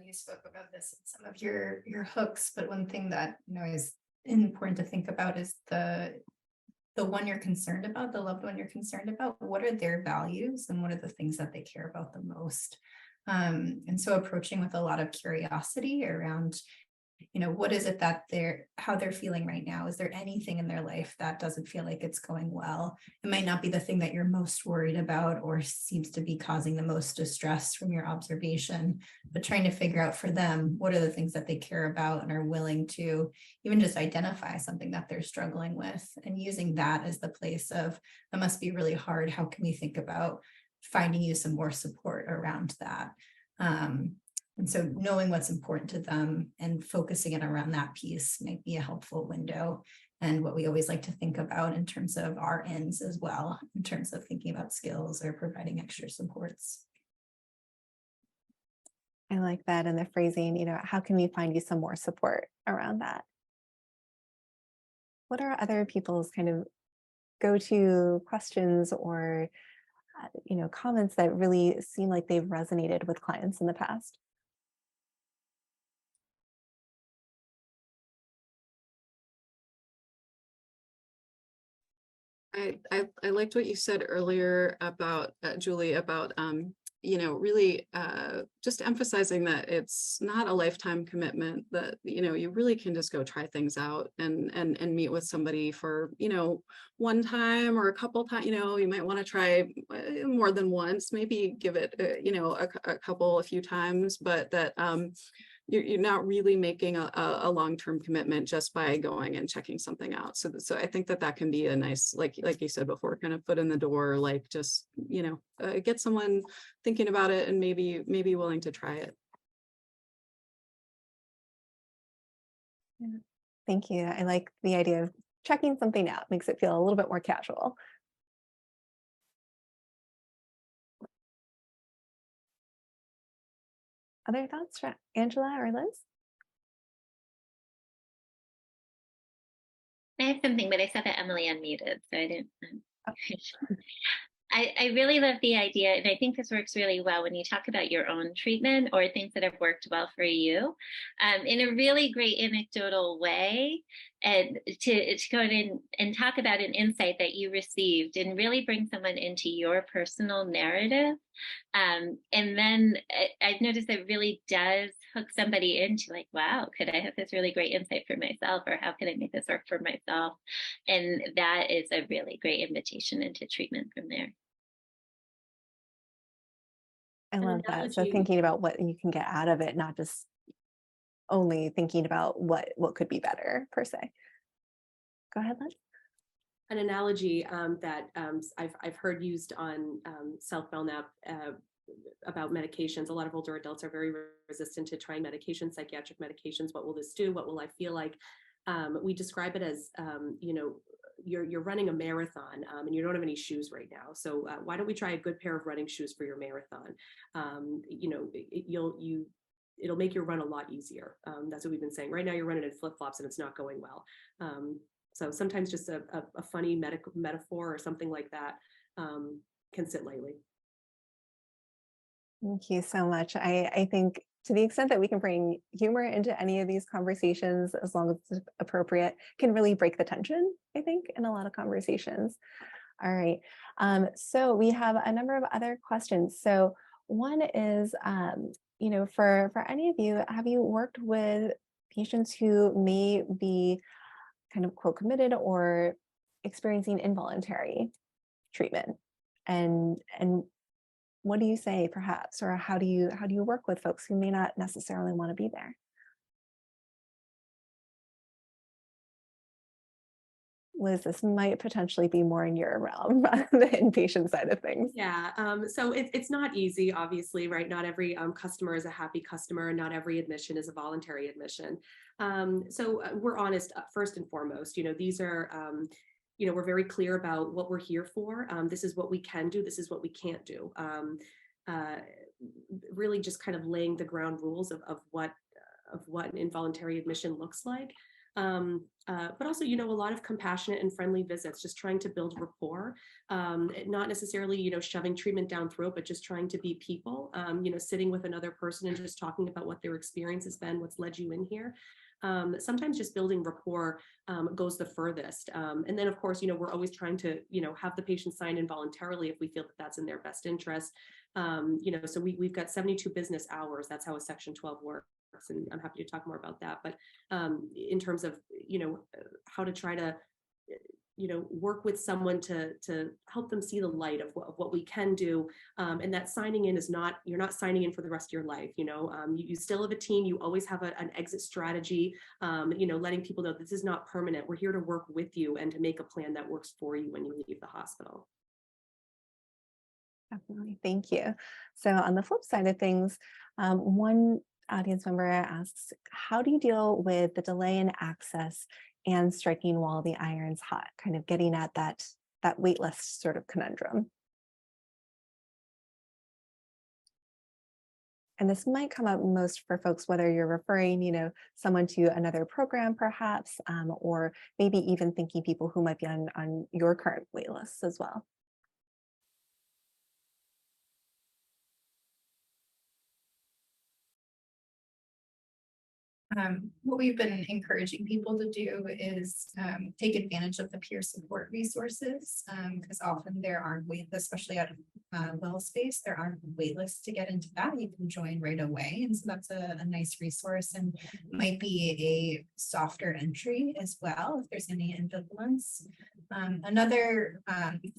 You spoke about this in some of your hooks, but one thing that is important to think about is the one you're concerned about, the loved one you're concerned about. What are their values, and what are the things that they care about the most? And so approaching with a lot of curiosity around, what is it that how they're feeling right now? Is there anything in their life that doesn't feel like it's going well? It might not be the thing that you're most worried about or seems to be causing the most distress from your observation, but trying to figure out for them, what are the things that they care about and are willing to even just identify something that they're struggling with, and using that as the place of, that must be really hard. How can we think about finding you some more support around that? And so knowing what's important to them and focusing it around that piece might be a helpful window, and what we always like to think about in terms of our ends as well, in terms of thinking about skills or providing extra supports. I like that, and the phrasing, how can we find you some more support around that? What are other people's kind of go-to questions or comments that really seem like they've resonated with clients in the past? I liked what you said earlier about Julie, about really just emphasizing that it's not a lifetime commitment, that you really can just go try things out and meet with somebody for one time or a couple times. You might want to try more than once, maybe give it a few times, but that you're not really making a long-term commitment just by going and checking something out. So I think that can be a nice, like you said before, kind of foot in the door, like just, get someone thinking about it and maybe willing to try it. Yeah. Thank you. I like the idea of checking something out, makes it feel a little bit more casual. Other thoughts from Angela or Liz? I have something, but I saw that Emily unmuted, so I didn't. I really love the idea, and I think this works really well when you talk about your own treatment or things that have worked well for you. In a really great anecdotal way, and to go in and talk about an insight that you received and really bring someone into your personal narrative. And then I've noticed it really does hook somebody into like, wow, could I have this really great insight for myself, or how can I make this work for myself? And that is a really great invitation into treatment from there. I An love that. So analogy- thinking about what you can get out of it, not just only thinking about what could be better per se. Go ahead, Liz. An analogy that I've heard used on self-Belknap about medications. A lot of older adults are very resistant to trying medications, psychiatric medications. What will this do? What will I feel like? We describe it as, you know, you're running a marathon and you don't have any shoes right now. So why don't we try a good pair of running shoes for your marathon? You know, it'll make your run a lot easier. That's what we've been saying. Right now you're running in flip-flops and it's not going well. So sometimes just a funny metaphor or something like that can sit lightly. Thank you so much. I think to the extent that we can bring humor into any of these conversations, as long as it's appropriate, can really break the tension, I think, in a lot of conversations. All right. So we have a number of other questions. So one is, you know, for any of you, have you worked with patients who may be kind of quote committed or experiencing involuntary treatment? And what do you say perhaps, or how do you work with folks who may not necessarily want to be there? Liz, this might potentially be more in your realm, the inpatient side of things. Yeah, so it's not easy, obviously, right? Not every customer is a happy customer, and not every admission is a voluntary admission. So we're honest first and foremost. You know, these are, you know, we're very clear about what we're here for. This is what we can do. This is what we can't do. Really, just kind of laying the ground rules of what an involuntary admission looks like. But also, you know, a lot of compassionate and friendly visits, just trying to build rapport, not necessarily, you know, shoving treatment down throat, but just trying to be people, you know, sitting with another person and just talking about what their experience has been, what's led you in here. Sometimes just building rapport goes the furthest. And then, of course, you know, we're always trying to, you know, have the patient sign involuntarily if we feel that that's in their best interest. You know, so we've got 72 business hours. That's how a Section 12 works. And I'm happy to talk more about that. But in terms of, you know, how to try to, you know, work with someone to help them see the light of what we can do. And that signing in is not, you're not signing in for the rest of your life. You know, you still have a team. You always have an exit strategy, you know, letting people know this is not permanent. We're here to work with you and to make a plan that works for you when you leave the hospital. Definitely. Thank you. So on the flip side of things, one audience member asks, how do you deal with the delay in access and striking while the iron's hot, kind of getting at that wait list sort of conundrum? And this might come up most for folks, whether you're referring, you know, someone to another program perhaps, or maybe even thinking people who might be on your current wait lists as well. What we've been encouraging people to do is take advantage of the peer support resources, because often there aren't especially out of well space, there aren't wait lists to get into that. You can join right away. And so that's a nice resource, and might be a softer entry as well if there's any ambivalence. Another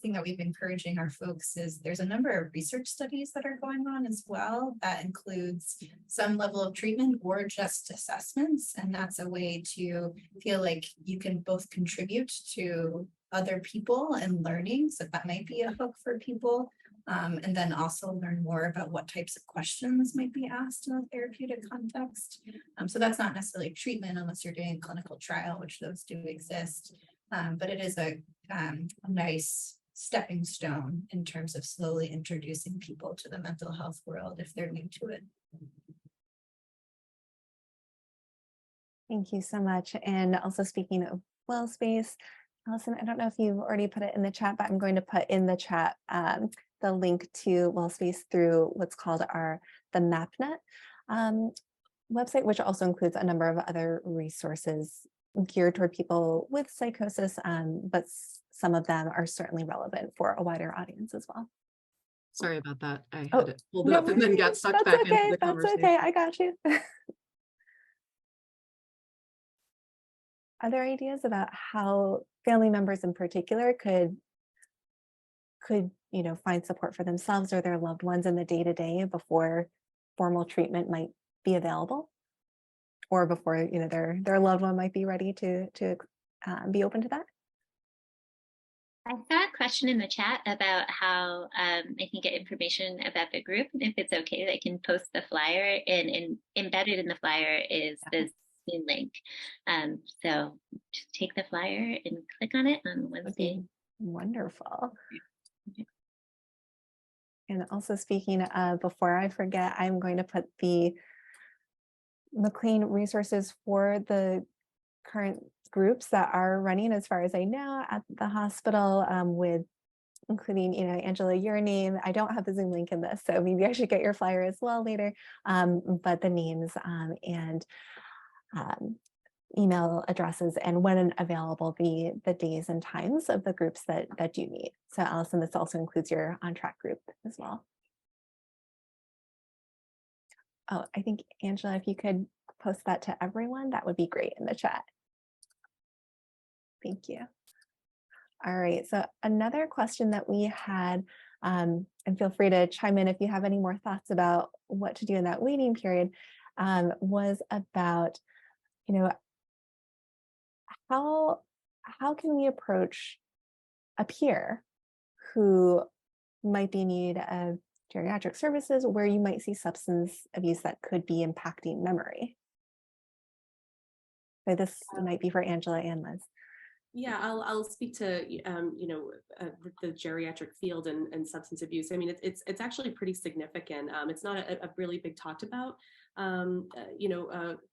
thing that we've been encouraging our folks is there's a number of research studies that are going on as well that includes some level of treatment or just assessments. And that's a way to feel like you can both contribute to other people and learning. So that might be a hook for people. And then also learn more about what types of questions might be asked in a therapeutic context. So that's not necessarily treatment unless you're doing a clinical trial, which those do exist. But it is a nice stepping stone in terms of slowly introducing people to the mental health world if they're new to it. Thank you so much. And also speaking of well space, Allison, I don't know if you've already put it in the chat, but I'm going to put in the chat the link to well space through what's called the MapNet website, which also includes a number of other resources geared toward people with psychosis, but some of them are certainly relevant for a wider audience as well. Sorry about that. I Oh, had it pulled no up and then got worries. sucked That's back into okay. the That's conversation. okay. I got you. Are there ideas about how family members in particular could find support for themselves or their loved ones in the day-to-day before formal treatment might be available, or before their loved one might be ready to be open to that? I saw a question in the chat about how I can get information about the group. And if it's okay, I can post the flyer, and embedded in the flyer is the Zoom link. So just take the flyer and click on it on Wednesday. Wonderful. And also, speaking of, before I forget, I'm going to put the McLean resources for the current groups that are running, as far as I know, at the hospital, with including, Angela, your name. I don't have the Zoom link in this, so maybe I should get your flyer as well later. But the names and email addresses, and when available, the days and times of the groups that you meet. So Allison, this also includes your on-track group as well. Oh, I think, Angela, if you could post that to everyone, that would be great in the chat. Thank you. All right, so another question that we had, and feel free to chime in if you have any more thoughts about what to do in that waiting period, was about, how can we approach a peer who might be in need of geriatric services, where you might see substance abuse that could be impacting memory? So this might be for Angela and Liz. Yeah, I'll speak to the geriatric field and substance abuse. I mean, it's actually pretty significant. It's not a really big talked about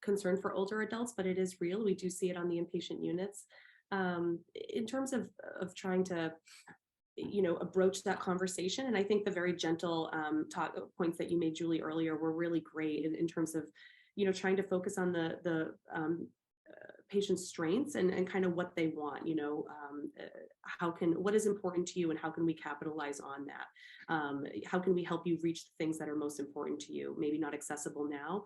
concern for older adults, but it is real. We do see it on the inpatient units. In terms of trying to broach that conversation, and I think the very gentle points that you made, Julie, earlier were really great in terms of trying to focus on the patient's strengths and kind of what they want, what is important to you, and how can we capitalize on that? How can we help you reach the things that are most important to you? Maybe not accessible now,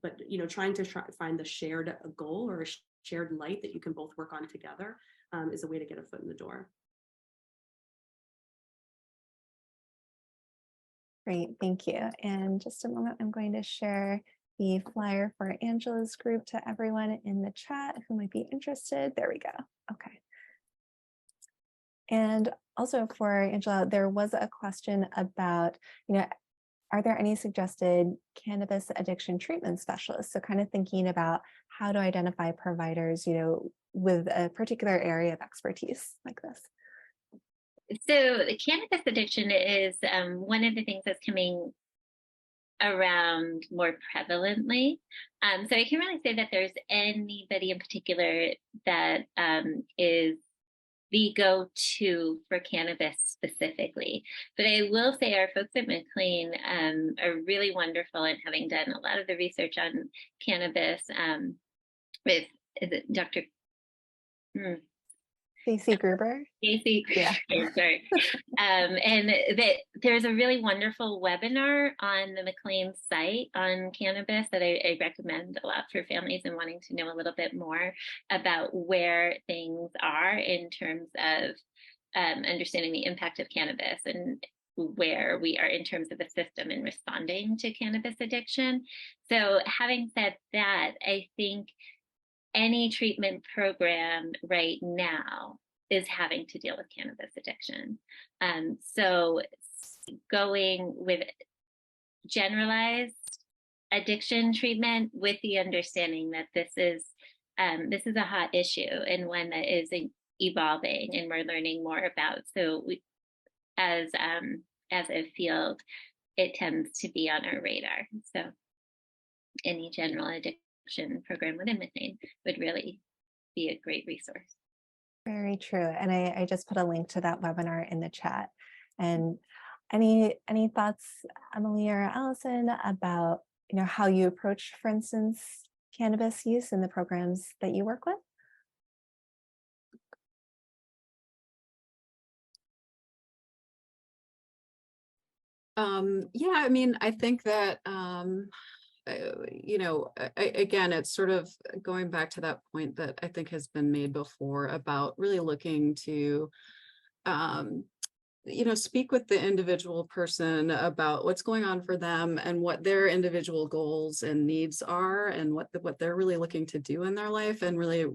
but trying to find the shared goal or a shared light that you can both work on together is a way to get a foot in the door. Great, thank you. And just a moment, I'm going to share the flyer for Angela's group to everyone in the chat who might be interested. There we go. Okay. And also for Angela, there was a question about, are there any suggested cannabis addiction treatment specialists? So kind of thinking about how to identify providers, with a particular area of expertise like this. So the cannabis addiction is one of the things that's coming around more prevalently. So I can't really say that there's anybody in particular that is the go-to for cannabis specifically. But I will say our folks at McLean are really wonderful in having done a lot of the research on cannabis with, is it Dr. Stacey Gruber? Stacey, yeah. Sorry. And that there's a really wonderful webinar on the McLean site on cannabis that I recommend a lot for families and wanting to know a little bit more about where things are in terms of understanding the impact of cannabis and where we are in terms of the system in responding to cannabis addiction. So having said that, I think any treatment program right now is having to deal with cannabis addiction. So going with generalized addiction treatment with the understanding that this is a hot issue and one that is evolving and we're learning more about. So we, as a field, it tends to be on our radar. So any general addiction program within McLean would really be a great resource. Very true. And I just put a link to that webinar in the chat. And any thoughts, Emily or Allison, about how you approach, for instance, cannabis use in the programs that you work with? Yeah, I mean, I think that, again, it's sort of going back to that point that I think has been made before about really looking to, speak with the individual person about what's going on for them and what their individual goals and needs are and what they're really looking to do in their life. And really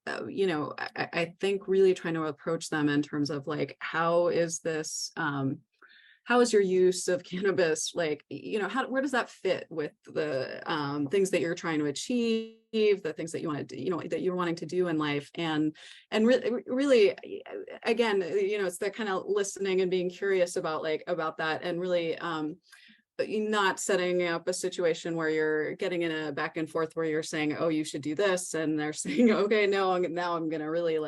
I think really trying to approach them in terms of like, how is this, how is your use of cannabis, like, where does that fit with the things that you're trying to achieve, the things that you want to do, that you're wanting to do in life, and really, again, it's that kind of listening and being curious about that, and really not setting up a situation where you're getting in a back and forth where you're saying, oh, you should do this, and they're saying, okay, no, now I'm gonna really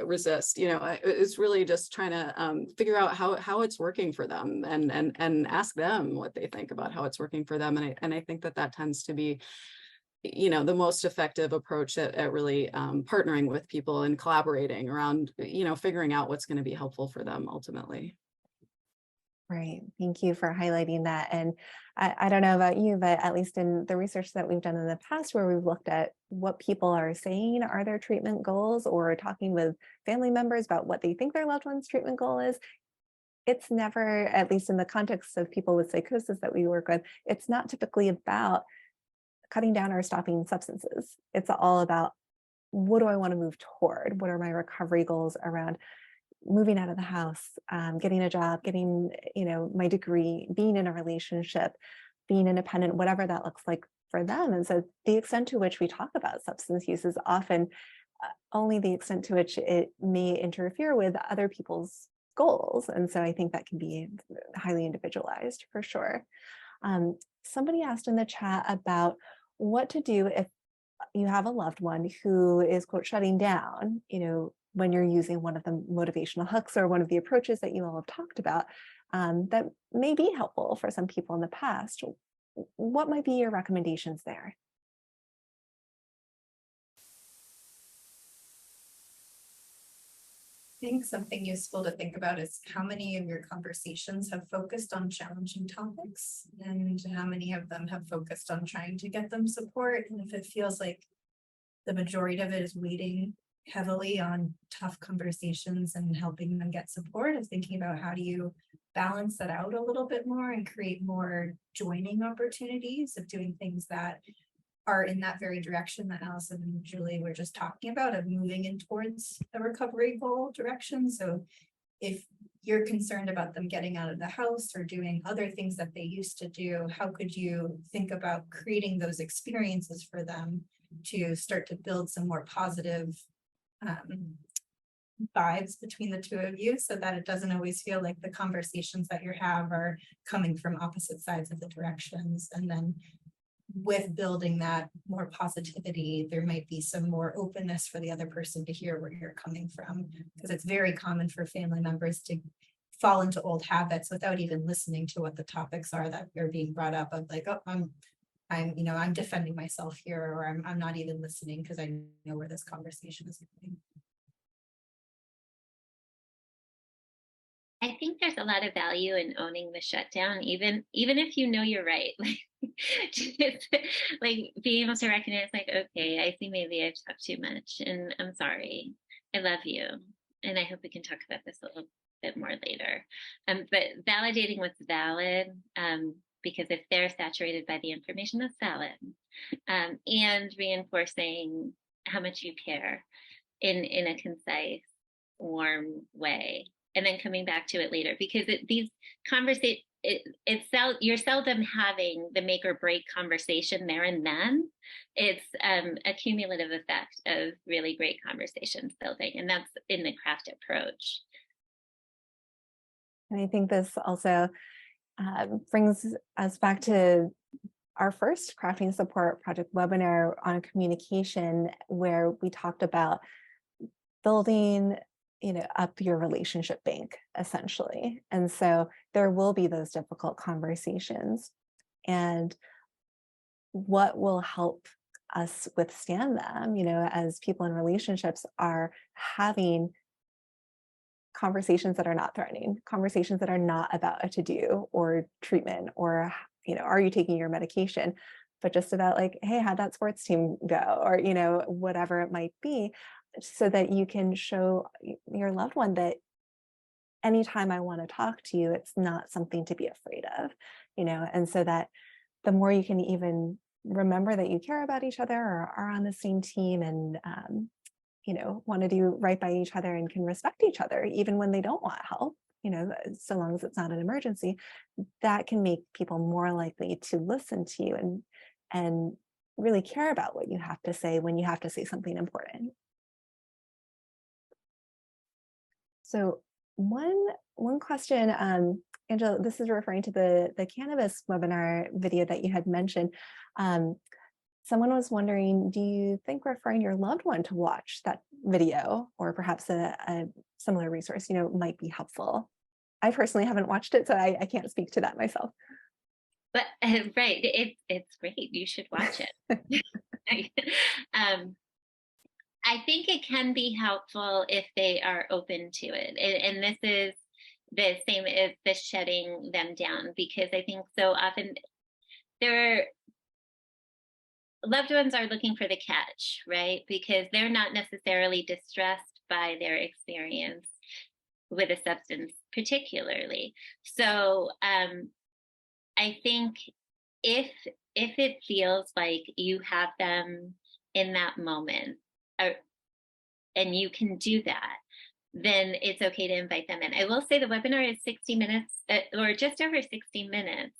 resist. It's really just trying to figure out how it's working for them, and ask them what they think about how it's working for them. And I think that tends to be the most effective approach at really partnering with people and collaborating around figuring out what's going to be helpful for them ultimately. Right. Thank you for highlighting that. And I don't know about you, but at least in the research that we've done in the past, where we've looked at what people are saying are their treatment goals, or talking with family members about what they think their loved one's treatment goal is, it's never, at least in the context of people with psychosis that we work with, it's not typically about cutting down or stopping substances. It's all about, what do I want to move toward? What are my recovery goals around moving out of the house, getting a job, getting, my degree, being in a relationship, being independent, whatever that looks like for them. And so the extent to which we talk about substance use is often only the extent to which it may interfere with other people's goals. And so I think that can be highly individualized for sure. Somebody asked in the chat about what to do if you have a loved one who is, quote, shutting down, when you're using one of the motivational hooks or one of the approaches that you all have talked about, that may be helpful for some people in the past. What might be your recommendations there? I think something useful to think about is how many of your conversations have focused on challenging topics, and how many of them have focused on trying to get them support. And if it feels like the majority of it is weighting heavily on tough conversations and helping them get support, of thinking about how do you balance that out a little bit more and create more joining opportunities of doing things that are in that very direction that Allison and Julie were just talking about, of moving in towards a recovery goal direction. So if you're concerned about them getting out of the house or doing other things that they used to do, how could you think about creating those experiences for them to start to build some more positive vibes between the two of you, so that it doesn't always feel like the conversations that you have are coming from opposite sides of the directions. And then with building that more positivity, there might be some more openness for the other person to hear where you're coming from, because it's very common for family members to fall into old habits without even listening to what the topics are that are being brought up, of like, oh, I'm defending myself here, or I'm not even listening because I know where this conversation is going. I think there's a lot of value in owning the shutdown, even if you're right. Just like being able to recognize, like, okay, I see maybe I've talked too much, and I'm sorry. I love you, and I hope we can talk about this a little bit more later. But validating what's valid, because if they're saturated by the information, that's valid, and reinforcing how much you care in a concise, warm way. And then coming back to it later, because these conversations, you're seldom having the make or break conversation there and then. It's a cumulative effect of really great conversations building, and that's in the craft approach. And I think this also brings us back to our first Crafting Support Project webinar on communication, where we talked about building up your relationship bank, essentially. And so there will be those difficult conversations. And what will help us withstand them, you know, as people in relationships are having conversations that are not threatening, conversations that are not about a to-do or treatment or, you know, are you taking your medication, but just about like, hey, how'd that sports team go? Or, you know, whatever it might be, so that you can show your loved one that anytime I want to talk to you, it's not something to be afraid of, you know, and so that the more you can even remember that you care about each other or are on the same team and, you know, want to do right by each other and can respect each other, even when they don't want help, you know, so long as it's not an emergency, that can make people more likely to listen to you and really care about what you have to say when you have to say something important. So one question, Angela, this is referring to the cannabis webinar video that you had mentioned. Someone was wondering, do you think referring your loved one to watch that video or perhaps a similar resource, you know, might be helpful? I personally haven't watched it, so I can't speak to that myself. But right, it's great. You should watch it. I think it can be helpful if they are open to it. And this is the same as the shutting them down, because I think so often their loved ones are looking for the catch, right? Because they're not necessarily distressed by their experience with a substance particularly. So I think if it feels like you have them in that moment, and you can do that, then it's okay to invite them in. I will say the webinar is 60 minutes or just over 60 minutes.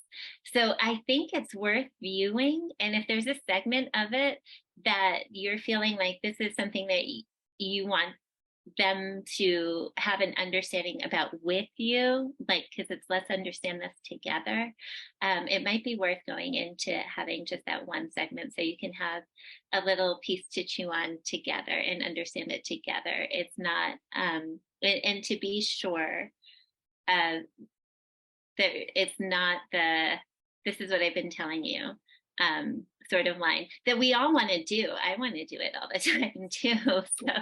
So I think it's worth viewing. And if there's a segment of it that you're feeling like this is something that you want them to have an understanding about with you, like, because it's let's understand this together, it might be worth going into having just that one segment so you can have a little piece to chew on together and understand it together. It's not and to be sure that it's not the this is what I've been telling you sort of line that we all want to do. I want to do it all the time too. So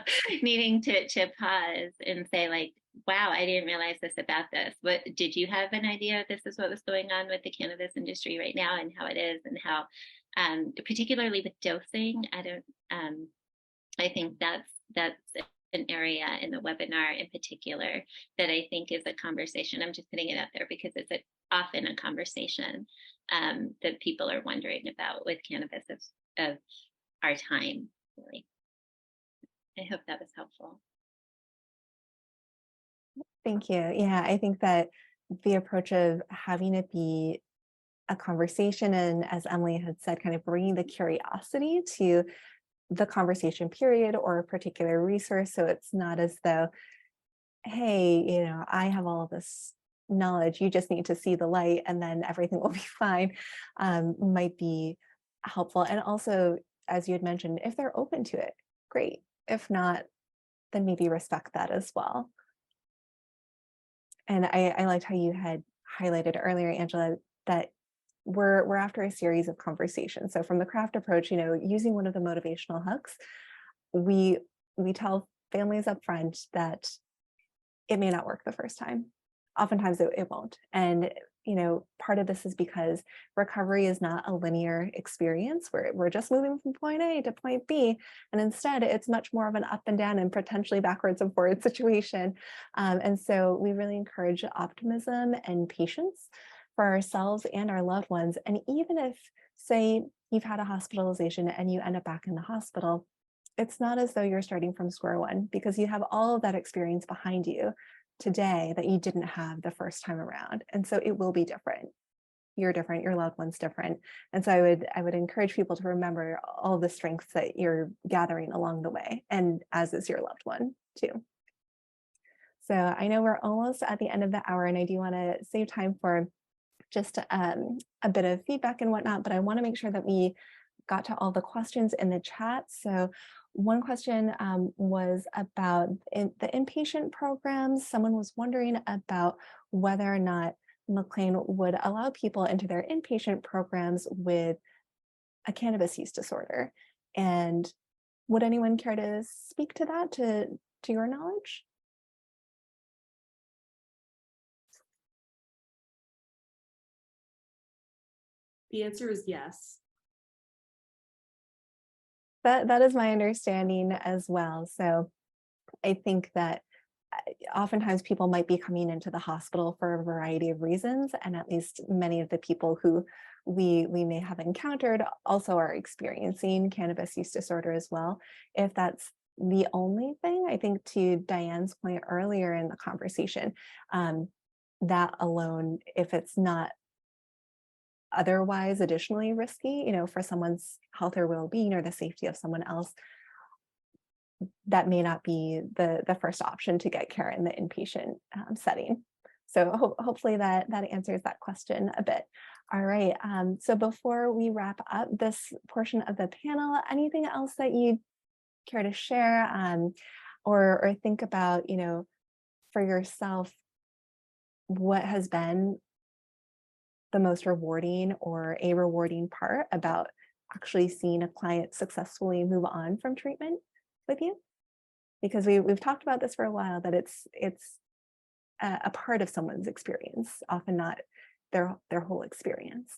needing to pause and say like, wow, I didn't realize this about this. What did you have an idea this is what was going on with the cannabis industry right now and how it is and how particularly with dosing, I think that's an area in the webinar in particular that I think is a conversation. I'm just putting it out there because it's often a conversation that people are wondering about with cannabis of our time, really. I hope that was helpful. Thank you. Yeah, I think that the approach of having it be a conversation and, as Emily had said, kind of bringing the curiosity to the conversation period or a particular resource. So it's not as though, hey, you know, I have all of this knowledge, you just need to see the light and then everything will be fine, might be helpful. And also, as you had mentioned, if they're open to it, great. If not, then maybe respect that as well. And I liked how you had highlighted earlier, Angela, that we're after a series of conversations. So from the craft approach, you know, using one of the motivational hooks, we tell families up front that it may not work the first time. Oftentimes it won't. And, you know, part of this is because recovery is not a linear experience where we're just moving from point A to point B. And instead, it's much more of an up and down and potentially backwards and forward situation. And so we really encourage optimism and patience for ourselves and our loved ones. And even if, say, you've had a hospitalization and you end up back in the hospital, it's not as though you're starting from square one because you have all of that experience behind you today that you didn't have the first time around. And so it will be different. You're different, your loved one's different. And so I would encourage people to remember all the strengths that you're gathering along the way, and as is your loved one too. So I know we're almost at the end of the hour and I do want to save time for just a bit of feedback and whatnot, but I want to make sure that we got to all the questions in the chat. So one question was about the inpatient programs. Someone was wondering about whether or not McLean would allow people into their inpatient programs with a cannabis use disorder. And would anyone care to speak to that, to your knowledge? The answer is yes. That is my understanding as well. So I think that oftentimes people might be coming into the hospital for a variety of reasons, and at least many of the people who we may have encountered also are experiencing cannabis use disorder as well. If that's the only thing, I think to Diane's point earlier in the conversation, that alone, if it's not otherwise additionally risky, for someone's health or well-being or the safety of someone else, that may not be the first option to get care in the inpatient setting. So hopefully that answers that question a bit. All right, so before we wrap up this portion of the panel, anything else that you'd care to share or think about, for yourself, what has been the most rewarding or a rewarding part about actually seeing a client successfully move on from treatment with you? Because we've talked about this for a while, that it's a part of someone's experience, often not their whole experience.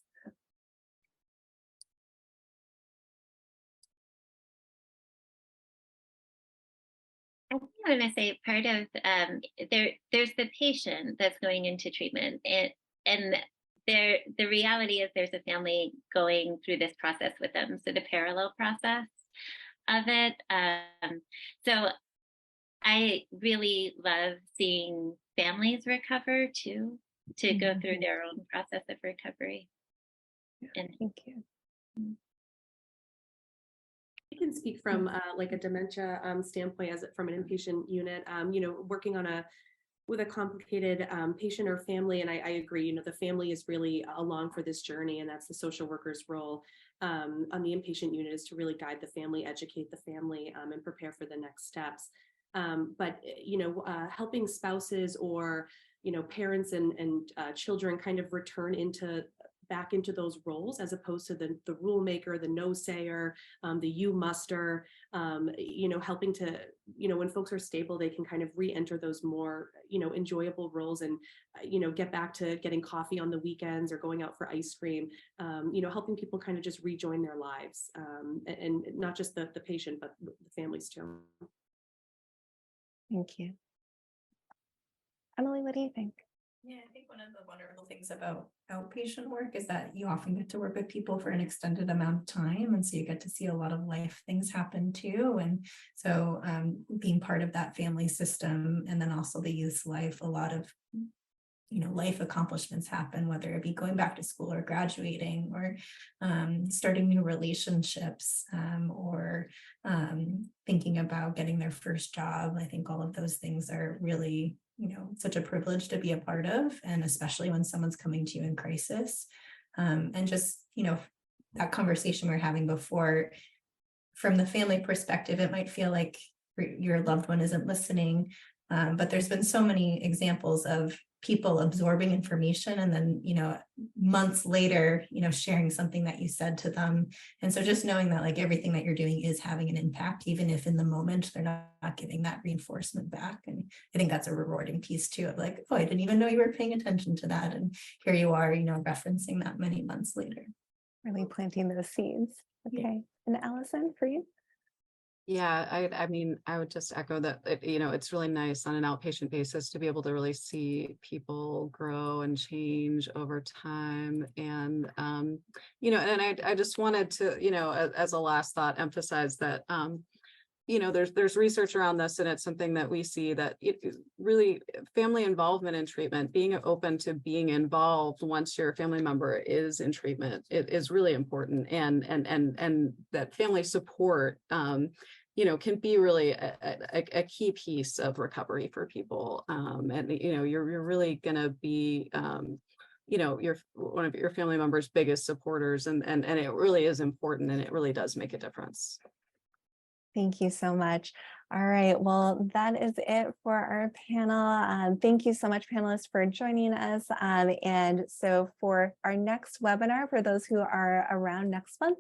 I think I'm going to say part of there's the patient that's going into treatment, and the reality is there's a family going through this process with them. So the parallel process of it. So I really love seeing families recover too, to go through their own process of recovery. And Thank you. I can speak from like a dementia standpoint, as from an inpatient unit, working with a complicated patient or family. And I agree, the family is really along for this journey, and that's the social worker's role on the inpatient unit, is to really guide the family, educate the family, and prepare for the next steps. But helping spouses or parents and children kind of return back into those roles, as opposed to the rule maker, the no sayer, the you muster, helping to, when folks are stable, they can kind of re-enter those more, enjoyable roles, and, get back to getting coffee on the weekends or going out for ice cream, helping people kind of just rejoin their lives, and not just the patient, but the families too. Thank you. Emily, what do you think? Yeah, I think one of the wonderful things about outpatient work is that you often get to work with people for an extended amount of time. And so you get to see a lot of life things happen too. And so being part of that family system, and then also the youth's life, a lot of life accomplishments happen, whether it be going back to school or graduating or starting new relationships or thinking about getting their first job. I think all of those things are really, such a privilege to be a part of, and especially when someone's coming to you in crisis. And just, that conversation we were having before, from the family perspective, it might feel like your loved one isn't listening. But there's been so many examples of people absorbing information and then, months later, sharing something that you said to them. And so just knowing that like everything that you're doing is having an impact, even if in the moment they're not giving that reinforcement back. And I think that's a rewarding piece too, of like, oh, I didn't even know you were paying attention to that. And here you are, referencing that many months later. Really planting those seeds. Okay. Yeah. And Allison, for you? Yeah, I mean, I would just echo that, it's really nice on an outpatient basis to be able to really see people grow and change over time. And, and I just wanted to, as a last thought, emphasize that, there's research around this, and it's something that we see that it really family involvement in treatment, being open to being involved once your family member is in treatment, it is really important, and that family support, can be really a key piece of recovery for people, and you're really going to be you're one of your family members' biggest supporters, and it really is important, and it really does make a difference. Thank you so much. All right, well, that is it for our panel. Thank you so much, panelists, for joining us. And so for our next webinar, for those who are around next month,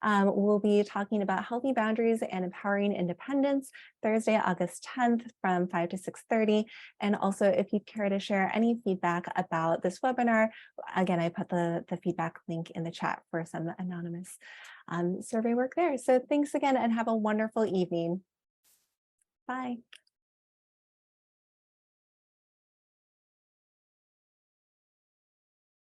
we'll be talking about healthy boundaries and empowering independence, Thursday, August 10th from 5 to 6:30. And also, if you care to share any feedback about this webinar, again, I put the feedback link in the chat for some anonymous survey work there. So thanks again and have a wonderful evening. Bye.